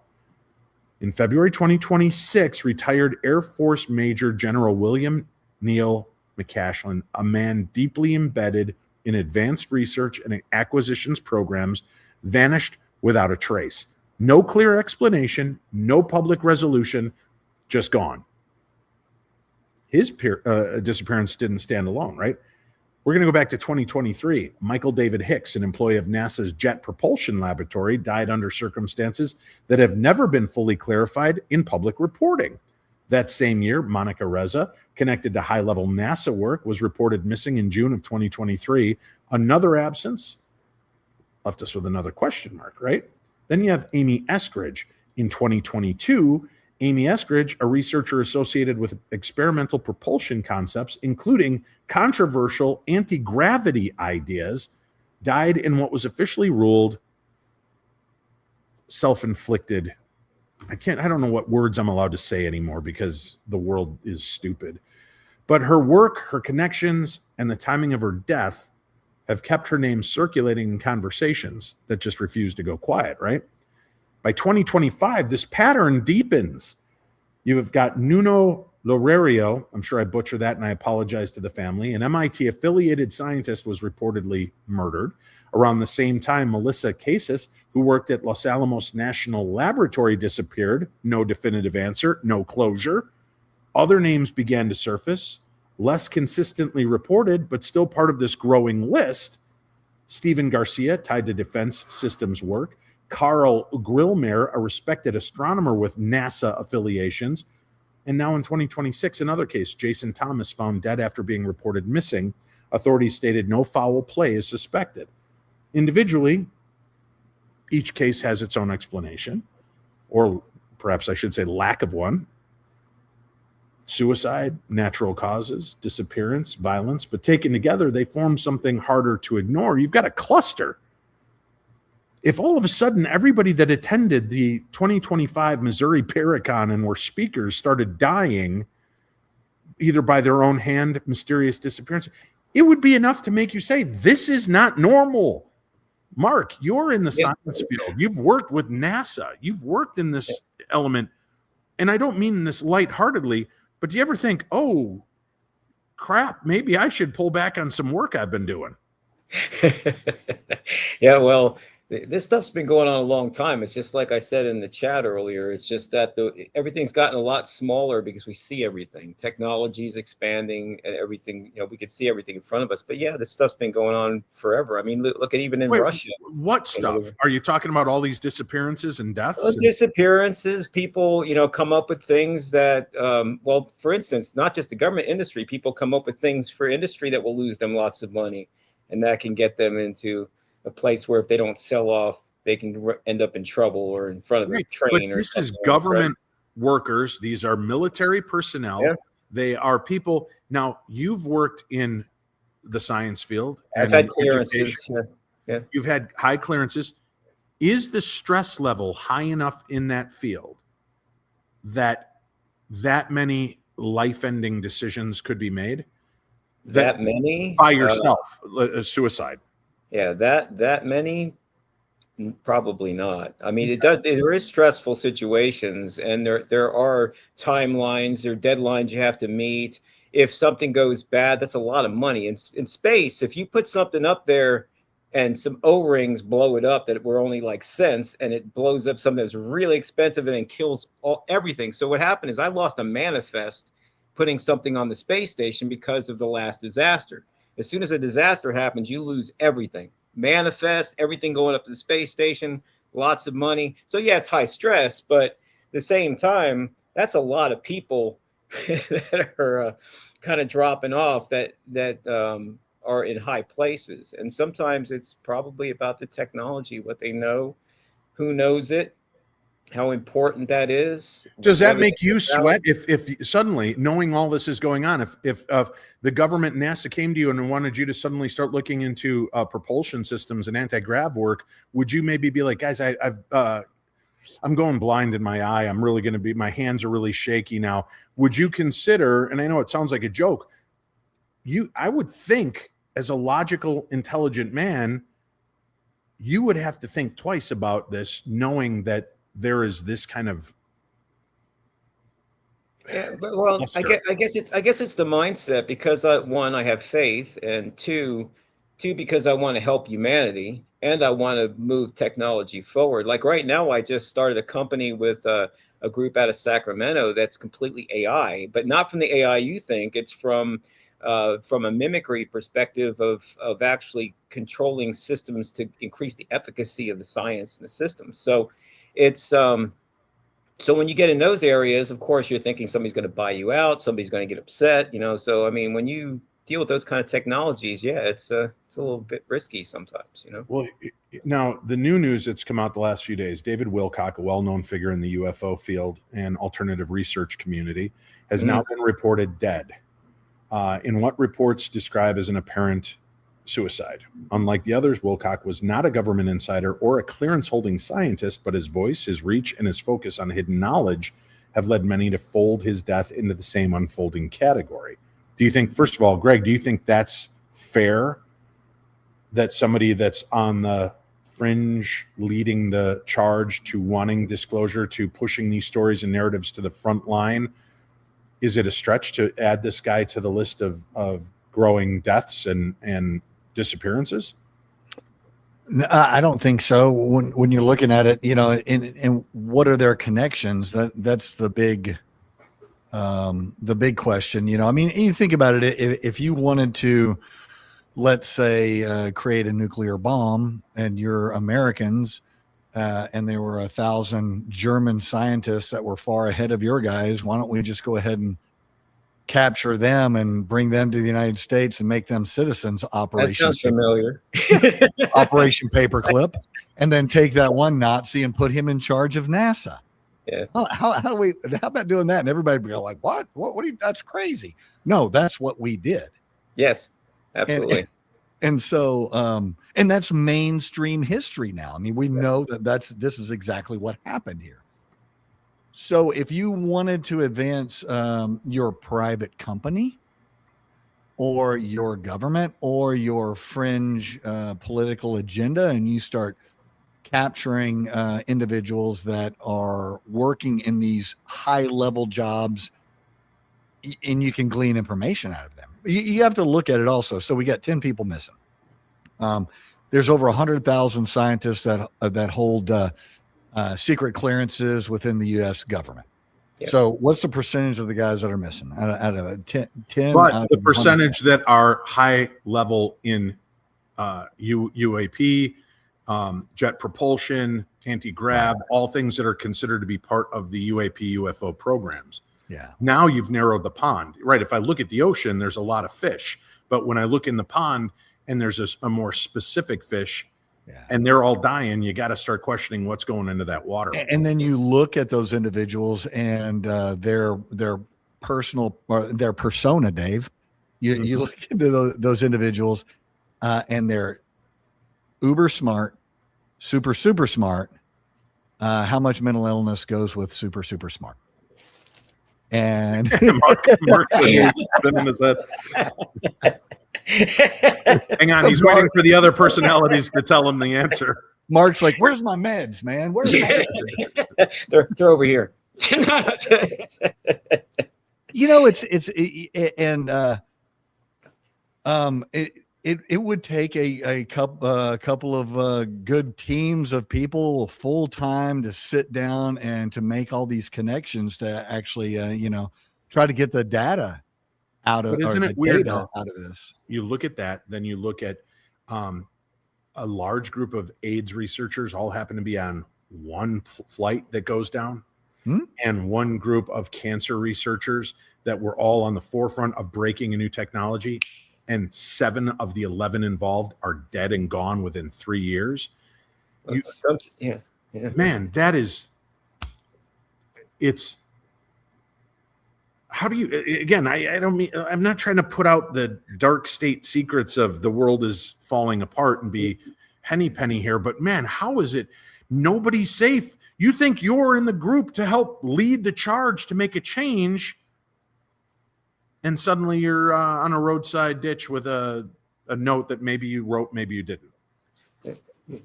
In February 2026, retired Air Force Major General William Neal McCashlin, a man deeply embedded in advanced research and acquisitions programs, vanished without a trace. No clear explanation, no public resolution, just gone. His disappearance didn't stand alone, right? We're going to go back to 2023. Michael David Hicks, an employee of NASA's Jet Propulsion Laboratory, died under circumstances that have never been fully clarified in public reporting. That same year, Monica Reza, connected to high-level NASA work, was reported missing in June of 2023. Another absence left us with another question mark, right? Then you have Amy Eskridge. In 2022, Amy Eskridge, a researcher associated with experimental propulsion concepts, including controversial anti-gravity ideas, died in what was officially ruled self-inflicted. I don't know what words I'm allowed to say anymore because the world is stupid. But her work, her connections, and the timing of her death have kept her name circulating in conversations that just refuse to go quiet, right? By 2025, this pattern deepens. You've got Nuno Loureiro, I'm sure I butchered that and I apologize to the family, an MIT-affiliated scientist was reportedly murdered. Around the same time, Melissa Casas, who worked at Los Alamos National Laboratory, disappeared. No definitive answer, no closure. Other names began to surface, less consistently reported, but still part of this growing list. Stephen Garcia, tied to defense systems work. Carl Grillmer, a respected astronomer with NASA affiliations. And now in 2026, another case, Jason Thomas, found dead after being reported missing. Authorities stated no foul play is suspected. Individually, each case has its own explanation, or perhaps I should say lack of one, suicide, natural causes, disappearance, violence, but taken together, they form something harder to ignore. You've got a cluster. If all of a sudden everybody that attended the 2025 Missouri Paracon and were speakers started dying either by their own hand, mysterious disappearance, it would be enough to make you say, this is not normal. Mark, you're in the science field. You've worked with NASA. You've worked in this element. And I don't mean this lightheartedly, but do you ever think, oh, crap, maybe I should pull back on some work I've been doing? Yeah, well, this stuff's been going on a long time. It's just like I said in the chat earlier. It's just that everything's gotten a lot smaller because we see everything. Technology is expanding and everything. We could see everything in front of us. But yeah, this stuff's been going on forever. I mean, look at even in Russia. What stuff? Are you talking about all these disappearances and deaths? Disappearances. People, come up with things that, well, for instance, not just the government industry. People come up with things for industry that will lose them lots of money, and that can get them into a place where if they don't sell off, they can end up in trouble or in front of the train. But this is government workers. These are military personnel. Yeah. They are people. Now, you've worked in the science field. I've had clearances. Yeah. You've had high clearances. Is the stress level high enough in that field that many life-ending decisions could be made? That many? By yourself, suicide. Yeah, that many, probably not. I mean, there is stressful situations, and there are timelines, there are deadlines you have to meet. If something goes bad, that's a lot of money. In space, if you put something up there and some O-rings blow it up that were only like cents, and it blows up something that's really expensive and then kills everything. So what happened is I lost a manifest putting something on the space station because of the last disaster. As soon as a disaster happens, you lose everything. Manifest, everything going up to the space station, lots of money. So yeah, it's high stress, but at the same time, that's a lot of people that are kind of dropping off that are in high places. And sometimes it's probably about the technology, what they know, who knows it, how important that is. Does that make you sweat if suddenly, knowing all this is going on, if the government, NASA, came to you and wanted you to suddenly start looking into propulsion systems and anti-grav work, would you maybe be like, guys, I'm going blind in my eye. I'm really going to be, my hands are really shaky now. Would you consider, and I know it sounds like a joke, I would think as a logical, intelligent man, you would have to think twice about this, knowing that there is this kind of well, I guess it's the mindset, because one, I have faith, and two, because I want to help humanity and I want to move technology forward. Like right now, I just started a company with a group out of Sacramento that's completely AI, but not from the AI you think. It's from a mimicry perspective of actually controlling systems to increase the efficacy of the science and the system. So it's so when you get in those areas, of course, you're thinking somebody's going to buy you out, somebody's going to get upset, So I mean, when you deal with those kind of technologies, yeah, it's a little bit risky sometimes, Well, now the new news that's come out the last few days, David Wilcock, a well-known figure in the UFO field and alternative research community, has now been reported dead in what reports describe as an apparent suicide. Unlike the others, Wilcock was not a government insider or a clearance-holding scientist, but his voice, his reach, and his focus on hidden knowledge have led many to fold his death into the same unfolding category. Do you think, first of all, Greg, do you think that's fair that somebody that's on the fringe leading the charge to wanting disclosure, to pushing these stories and narratives to the front line, is it a stretch to add this guy to the list of growing deaths and disappearances? I don't think so. When you're looking at it, and what are their connections? That's the big question. I mean, you think about it. If you wanted to, let's say, create a nuclear bomb, and you're Americans, and there were 1,000 German scientists that were far ahead of your guys, why don't we just go ahead and capture them and bring them to the United States and make them citizens? That sounds familiar. Operation Paperclip, and then take that one Nazi and put him in charge of NASA. Yeah. How do we? How about doing that? And everybody be like, "What? What are you? That's crazy." No, that's what we did. Yes, absolutely. And so, and that's mainstream history now. I mean, we know that this is exactly what happened here. So, if you wanted to advance your private company, or your government, or your fringe political agenda, and you start capturing individuals that are working in these high level jobs, and you can glean information out of them. You have to look at it also. So we got 10 people missing. There's over 100,000 scientists that hold secret clearances within the U.S. government. Yep. So what's the percentage of the guys that are missing out of 10? But the percentage that are high level in UAP, jet propulsion, anti-grav, all things that are considered to be part of the UAP UFO programs. Yeah. Now you've narrowed the pond, right? If I look at the ocean, there's a lot of fish, but when I look in the pond and there's a more specific fish, and they're all dying, you got to start questioning what's going into that water. And then you look at those individuals and their personal or their persona, Dave. You look into those individuals and they're uber smart, super smart. How much mental illness goes with super smart? And Mark in his head. Hang on, he's waiting for the other personalities to tell him the answer. Mark's like, "Where's my meds, man? Where's my meds?" they're over here. It would take a couple of good teams of people full time to sit down and to make all these connections to actually try to get the data out of. But isn't it weird out of this? You look at that, then you look at a large group of AIDS researchers all happen to be on one flight that goes down, and one group of cancer researchers that were all on the forefront of breaking a new technology. And 7 of the 11 involved are dead and gone within 3 years. Man, it's how do you, again, I don't mean, I'm not trying to put out the dark state secrets of the world is falling apart and be henny penny here, but man, how is it nobody's safe? You think you're in the group to help lead the charge to make a change, and suddenly you're on a roadside ditch with a note that maybe you wrote, maybe you didn't.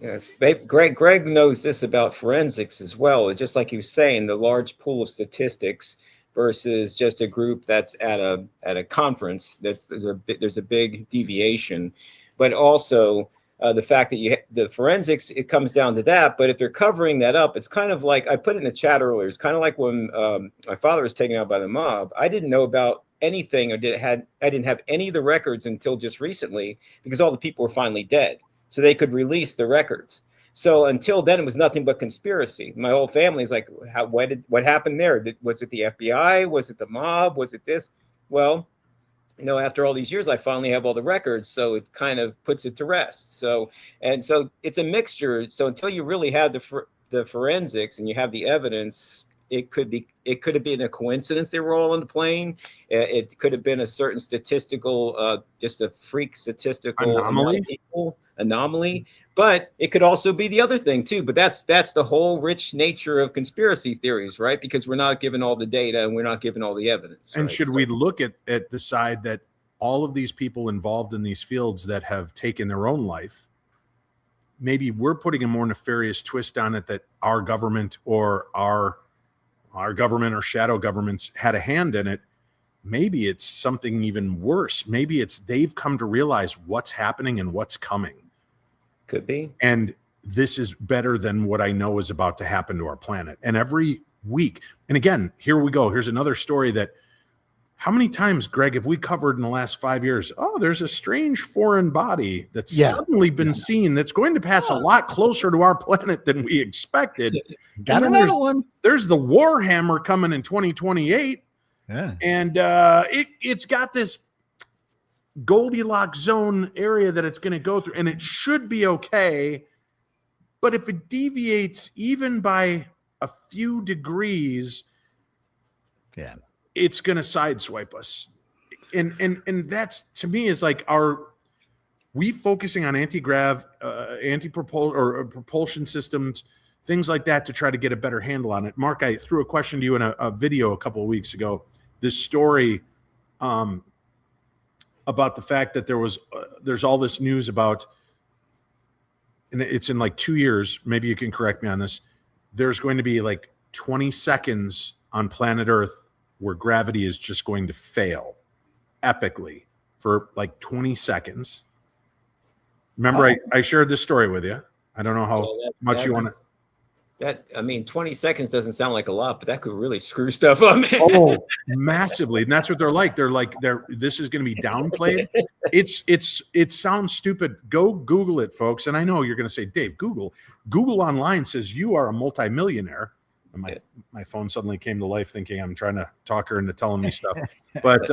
Yeah. Greg knows this about forensics as well. It's just like he was saying, the large pool of statistics versus just a group that's at a conference. There's a big deviation, but also the fact that the forensics, it comes down to that. But if they're covering that up, it's kind of like I put it in the chat earlier. It's kind of like when my father was taken out by the mob. I didn't know about anything, or I didn't have any of the records until just recently, because all the people were finally dead, so they could release the records. So until then, it was nothing but conspiracy. My whole family is like, what happened there? Was it the FBI? Was it the mob? Was it this? Well, after all these years, I finally have all the records, so it kind of puts it to rest. So it's a mixture. So until you really have the forensics and you have the evidence, it could have been a coincidence they were all on the plane. It could have been a certain statistical, just a freak statistical anomaly. But it could also be the other thing too. But that's the whole rich nature of conspiracy theories, right? Because we're not given all the data and we're not given all the evidence. And right? should we look at the side that all of these people involved in these fields that have taken their own life, maybe we're putting a more nefarious twist on it, that our government or our government or shadow governments had a hand in it. Maybe it's something even worse. Maybe it's they've come to realize what's happening and what's coming. Could be. And this is better than what I know is about to happen to our planet. And every week, and again, here we go. Here's another story that, how many times, Greg, have we covered in the last 5 years? Oh, there's a strange foreign body that's suddenly been seen that's going to pass a lot closer to our planet than we expected. Got another one. There's the Warhammer coming in 2028. Yeah. And it's got this Goldilocks zone area that it's going to go through, and it should be okay. But if it deviates even by a few degrees, Yeah. it's going to sideswipe us. And that's, to me, is like, are we focusing on anti-grav, propulsion systems, things like that, to try to get a better handle on it? Mark, I threw a question to you in a video a couple of weeks ago. This story about the fact that there's all this news about, and it's in like 2 years, maybe you can correct me on this, there's going to be like 20 seconds on planet Earth where gravity is just going to fail epically for like 20 seconds. Remember, I shared this story with you. I don't know how much you want to. That, I mean, 20 seconds doesn't sound like a lot, but that could really screw stuff up. Oh, massively. And that's what they're like. This is going to be downplayed. It sounds stupid. Go Google it, folks. And I know you're going to say, Dave, Google online says you are a multimillionaire. And my phone suddenly came to life, thinking I'm trying to talk her into telling me stuff. But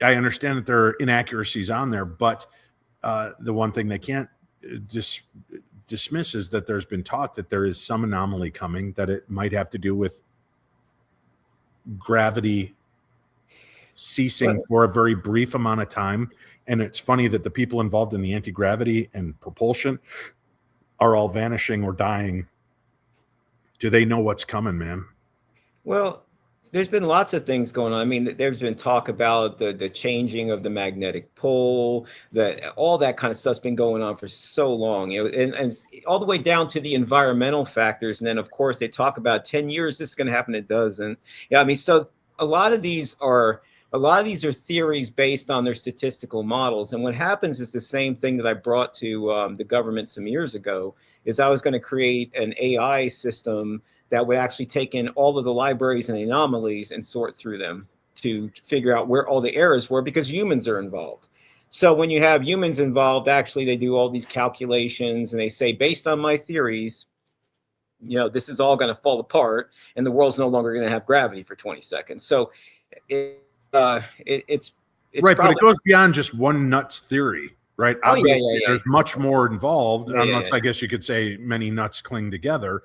I understand that there are inaccuracies on there, but the one thing they can't dismiss is that there's been talk that there is some anomaly coming, that it might have to do with gravity ceasing for a very brief amount of time. And it's funny that the people involved in the anti-gravity and propulsion are all vanishing or dying. Do they know what's coming, man? Well, there's been lots of things going on. I mean, there's been talk about the changing of the magnetic pole, all that kind of stuff's been going on for so long, and all the way down to the environmental factors. And then, of course, they talk about 10 years, this is going to happen. It doesn't. Yeah, I mean, so a lot of these are theories based on their statistical models. And what happens is the same thing that I brought to the government some years ago, is I was going to create an AI system that would actually take in all of the libraries and anomalies and sort through them to figure out where all the errors were, because humans are involved. So when you have humans involved, actually they do all these calculations and they say, based on my theories, this is all going to fall apart and the world's no longer going to have gravity for 20 seconds. So it's right, but it goes beyond just one nuts theory, right? Oh, obviously, there's much more involved, unless I guess you could say many nuts cling together.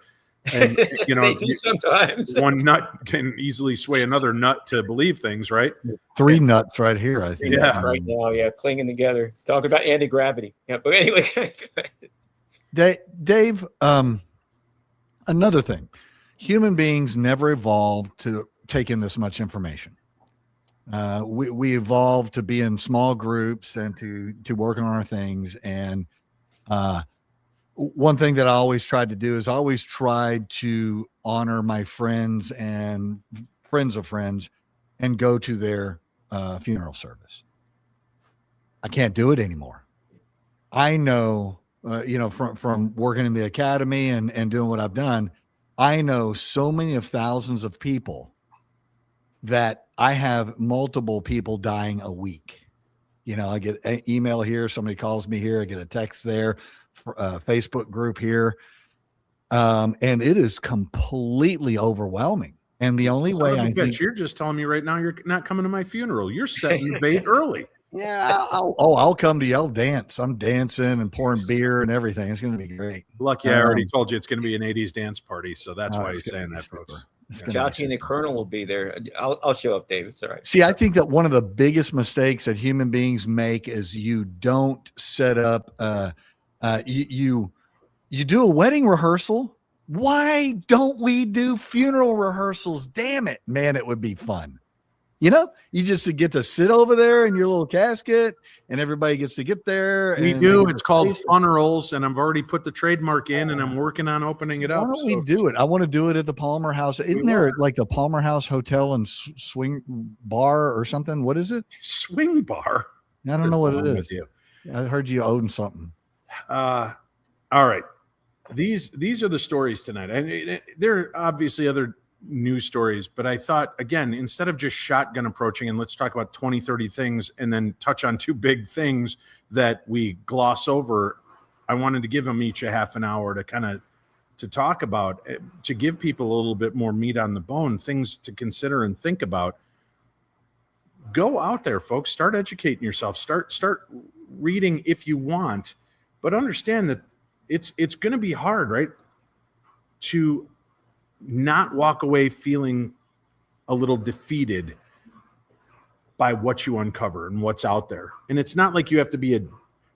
And they do sometimes. One nut can easily sway another nut to believe things, right? 3 nuts right here, I think. Yeah, right now, clinging together. Talking about anti-gravity. Yeah, but anyway. Dave, another thing. Human beings never evolved to take in this much information. We evolved to be in small groups and to work on our things. And one thing that I always tried to do is I always tried to honor my friends and friends of friends and go to their funeral service. I can't do it anymore. I know, from working in the academy and doing what I've done, I know so many of thousands of people that I have multiple people dying a week. I get an email here, somebody calls me here, I get a text there, Facebook group here. And it is completely overwhelming. And the only way I think you're just telling me right now, you're not coming to my funeral. You're setting the bait early. Yeah. I'll come to you. I'll dance. I'm dancing and pouring beer and everything. It's going to be great. Lucky I already told you it's going to be an 80s dance party. So that's why he's saying that, folks. Chachi and the Colonel will be there. I'll show up, Dave. It's all right. See, I think that one of the biggest mistakes that human beings make is you don't set up you do a wedding rehearsal. Why don't we do funeral rehearsals? Damn it, man, it would be fun. You just get to sit over there in your little casket and everybody gets to get there. We do. It's called funerals, and I've already put the trademark in and I'm working on opening it up. Why don't we do it? I want to do it at the Palmer House. Isn't there like the Palmer House Hotel and Swing Bar or something? What is it? Swing Bar? I don't know what it is. I heard you own something. All right. These are the stories tonight. And there are obviously other news stories, but I thought, again, instead of just shotgun approaching and let's talk about 20, 30 things and then touch on 2 big things that we gloss over, I wanted to give them each a half an hour to talk about, to give people a little bit more meat on the bone, things to consider and think about. Go out there, folks. Start educating yourself. Start reading if you want, but understand that it's going to be hard, right? To not walk away feeling a little defeated by what you uncover and what's out there. And it's not like you have to be a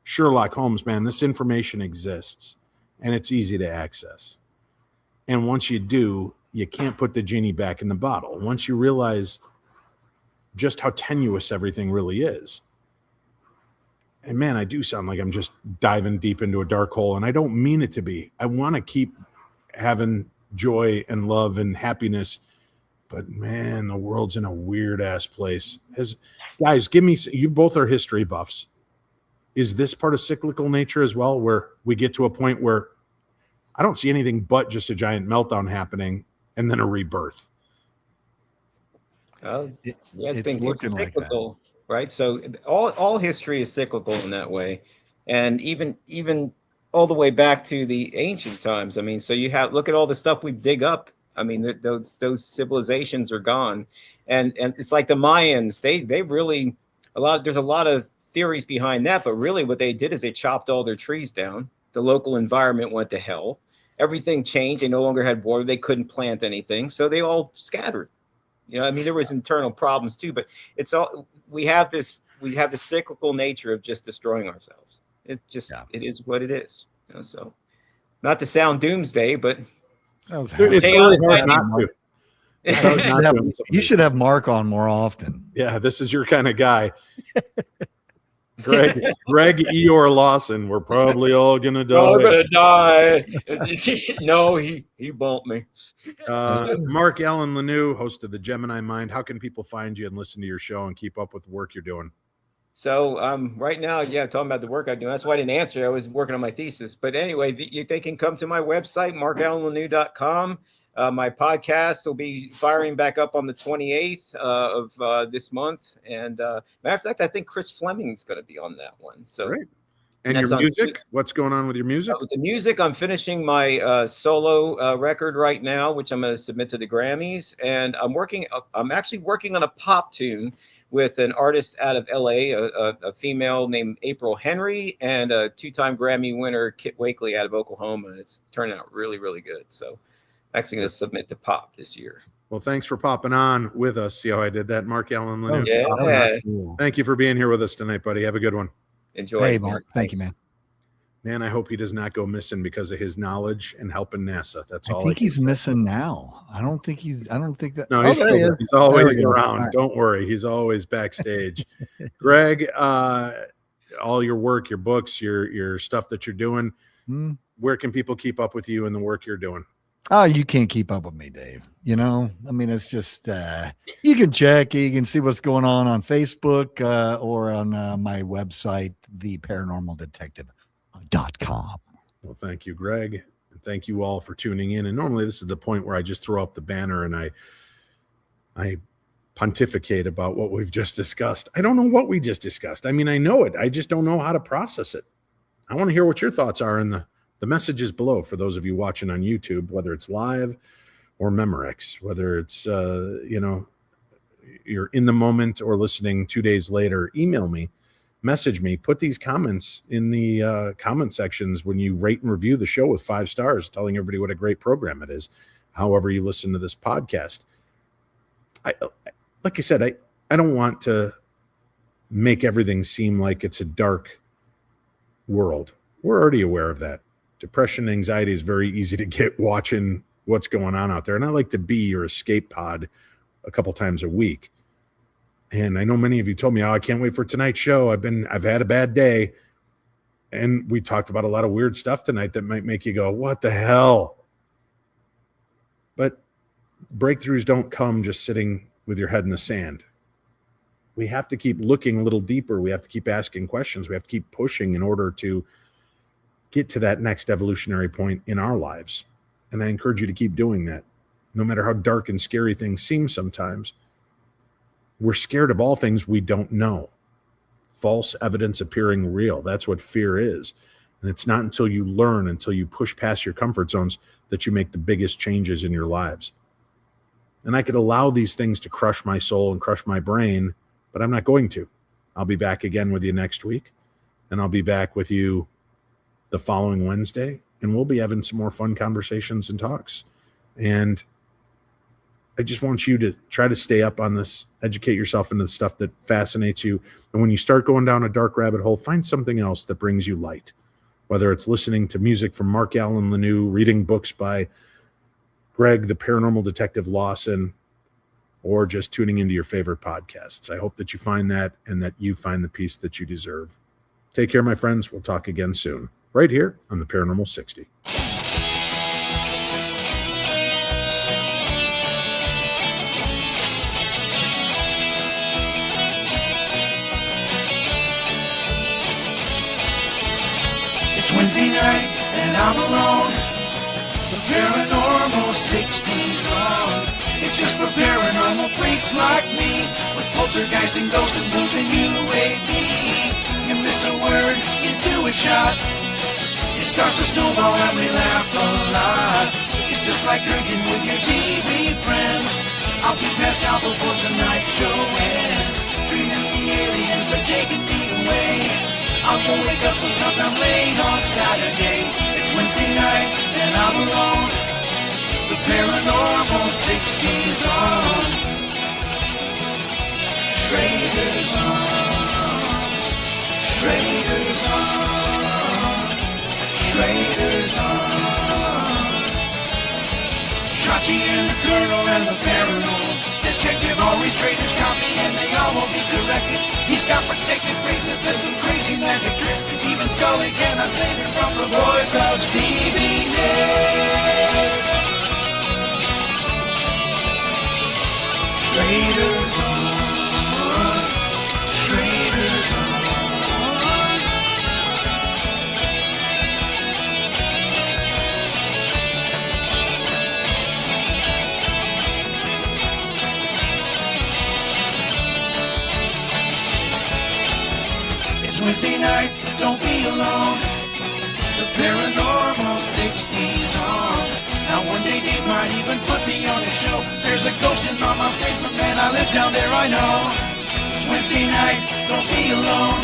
Sherlock Holmes, man. This information exists and it's easy to access. And once you do, you can't put the genie back in the bottle. Once you realize just how tenuous everything really is. And man, I do sound like I'm just diving deep into a dark hole, and I don't mean it to be. I want to keep having joy and love and happiness, but man, the world's in a weird ass place. Guys, give me, you both are history buffs. Is this part of cyclical nature as well, where we get to a point where I don't see anything but just a giant meltdown happening and then a rebirth? It's cyclical, right? So all history is cyclical in that way, and even all the way back to the ancient times. I mean, so look at all the stuff we dig up. I mean, those civilizations are gone, and it's like the Mayans. They really there's a lot of theories behind that, but really what they did is they chopped all their trees down. The local environment went to hell. Everything changed. They no longer had water. They couldn't plant anything, so they all scattered. I mean, there was internal problems too, but it's all we have the cyclical nature of just destroying ourselves. It is what it is. So not to sound doomsday, but it's really hard not to. You should have Mark on more often. Yeah, this is your kind of guy. Greg Eeyore Lawson, we're probably all gonna die. All gonna die. No, he bumped me. Mark Allen Lanou, host of the Gemini Mind. How can people find you and listen to your show and keep up with the work you're doing? So right now, talking about the work I'm doing. That's why I didn't answer. I was working on my thesis. But anyway, they can come to my website, markallenlanou.com. My podcast will be firing back up on the 28th of this month. And matter of fact, I think Chris Fleming's going to be on that one. So, great. And your music? What's going on with your music? With the music, I'm finishing my solo record right now, which I'm going to submit to the Grammys. And I'm actually working on a pop tune with an artist out of LA, a female named April Henry, and a 2-time Grammy winner, Kit Wakely, out of Oklahoma. And it's turning out really, really good. So actually going to submit to pop this year. Well, thanks for popping on with us. See how I did that, Mark Allen Lanou? Yeah. Thank you for being here with us tonight, buddy. Have a good one. Enjoy. Hey, Mark. Thank you, man. Man, I hope he does not go missing because of his knowledge and helping NASA. That's all. I think he's missing now. I don't think that. No, he's always around. Right. Don't worry. He's always backstage. Greg, all your work, your books, your stuff that you're doing, where can people keep up with you and the work you're doing? Oh, you can't keep up with me, Dave. I mean, it's just, you can check, you can see what's going on Facebook or on my website, theparanormaldetective.com. Well, thank you, Greg. And thank you all for tuning in. And normally this is the point where I just throw up the banner and I pontificate about what we've just discussed. I don't know what we just discussed. I mean, I know it. I just don't know how to process it. I want to hear what your thoughts are in the messages below for those of you watching on YouTube, whether it's live or Memorex, whether it's, you're in the moment or listening 2 days later. Email me, message me, put these comments in the comment sections when you rate and review the show with 5 stars, telling everybody what a great program it is, however you listen to this podcast. Like I said, I don't want to make everything seem like it's a dark world. We're already aware of that. Depression and anxiety is very easy to get watching what's going on out there. And I like to be your escape pod a couple times a week. And I know many of you told me, I can't wait for tonight's show. I've had a bad day. And we talked about a lot of weird stuff tonight that might make you go, what the hell? But breakthroughs don't come just sitting with your head in the sand. We have to keep looking a little deeper. We have to keep asking questions. We have to keep pushing in order to get to that next evolutionary point in our lives. And I encourage you to keep doing that. No matter how dark and scary things seem sometimes, we're scared of all things we don't know. False evidence appearing real. That's what fear is. And it's not until you learn, until you push past your comfort zones, that you make the biggest changes in your lives. And I could allow these things to crush my soul and crush my brain, but I'm not going to. I'll be back again with you next week. And I'll be back with you the following Wednesday, and we'll be having some more fun conversations and talks. And I just want you to try to stay up on this, educate yourself into the stuff that fascinates you. And when you start going down a dark rabbit hole, find something else that brings you light, whether it's listening to music from Mark Allen Lanou, reading books by Greg, the paranormal detective Lawson, or just tuning into your favorite podcasts. I hope that you find that and that you find the peace that you deserve. Take care, my friends. We'll talk again soon, right here on the Paranormal 60. It's Wednesday night and I'm alone. The Paranormal 60's on. It's just for paranormal freaks like me, with poltergeist and ghosts and blues and UAPs. You miss a word, you do a shot. It starts a snowball and we laugh a lot. It's just like drinking with your TV friends. I'll be passed out before tonight's show ends. Dreaming the aliens are taking me away. I won't wake up till sometime late on Saturday. It's Wednesday night and I'm alone. The Paranormal 60's on. Schrader's on. Schrader's on. Schrader's on. Shotty and the Colonel and the Paranormal Detective, all these traders copy and they all won't be corrected. He's got protected phrases and some crazy magic tricks. Even Scully cannot save him from the voice of Stevie Nicks. Schrader's on. Schrader's on. It's Wednesday night, don't be alone. The Paranormal 60's on. Now one day Dave might even put me on his show. There's a ghost in my mom's basement, man, I live down there, I know. It's Wednesday night, don't be alone.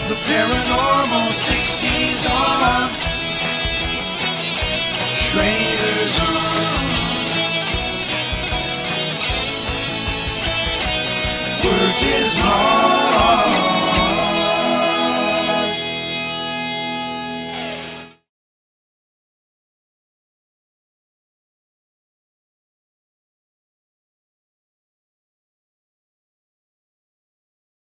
The Paranormal 60's on. Schrader's on. Words is hard.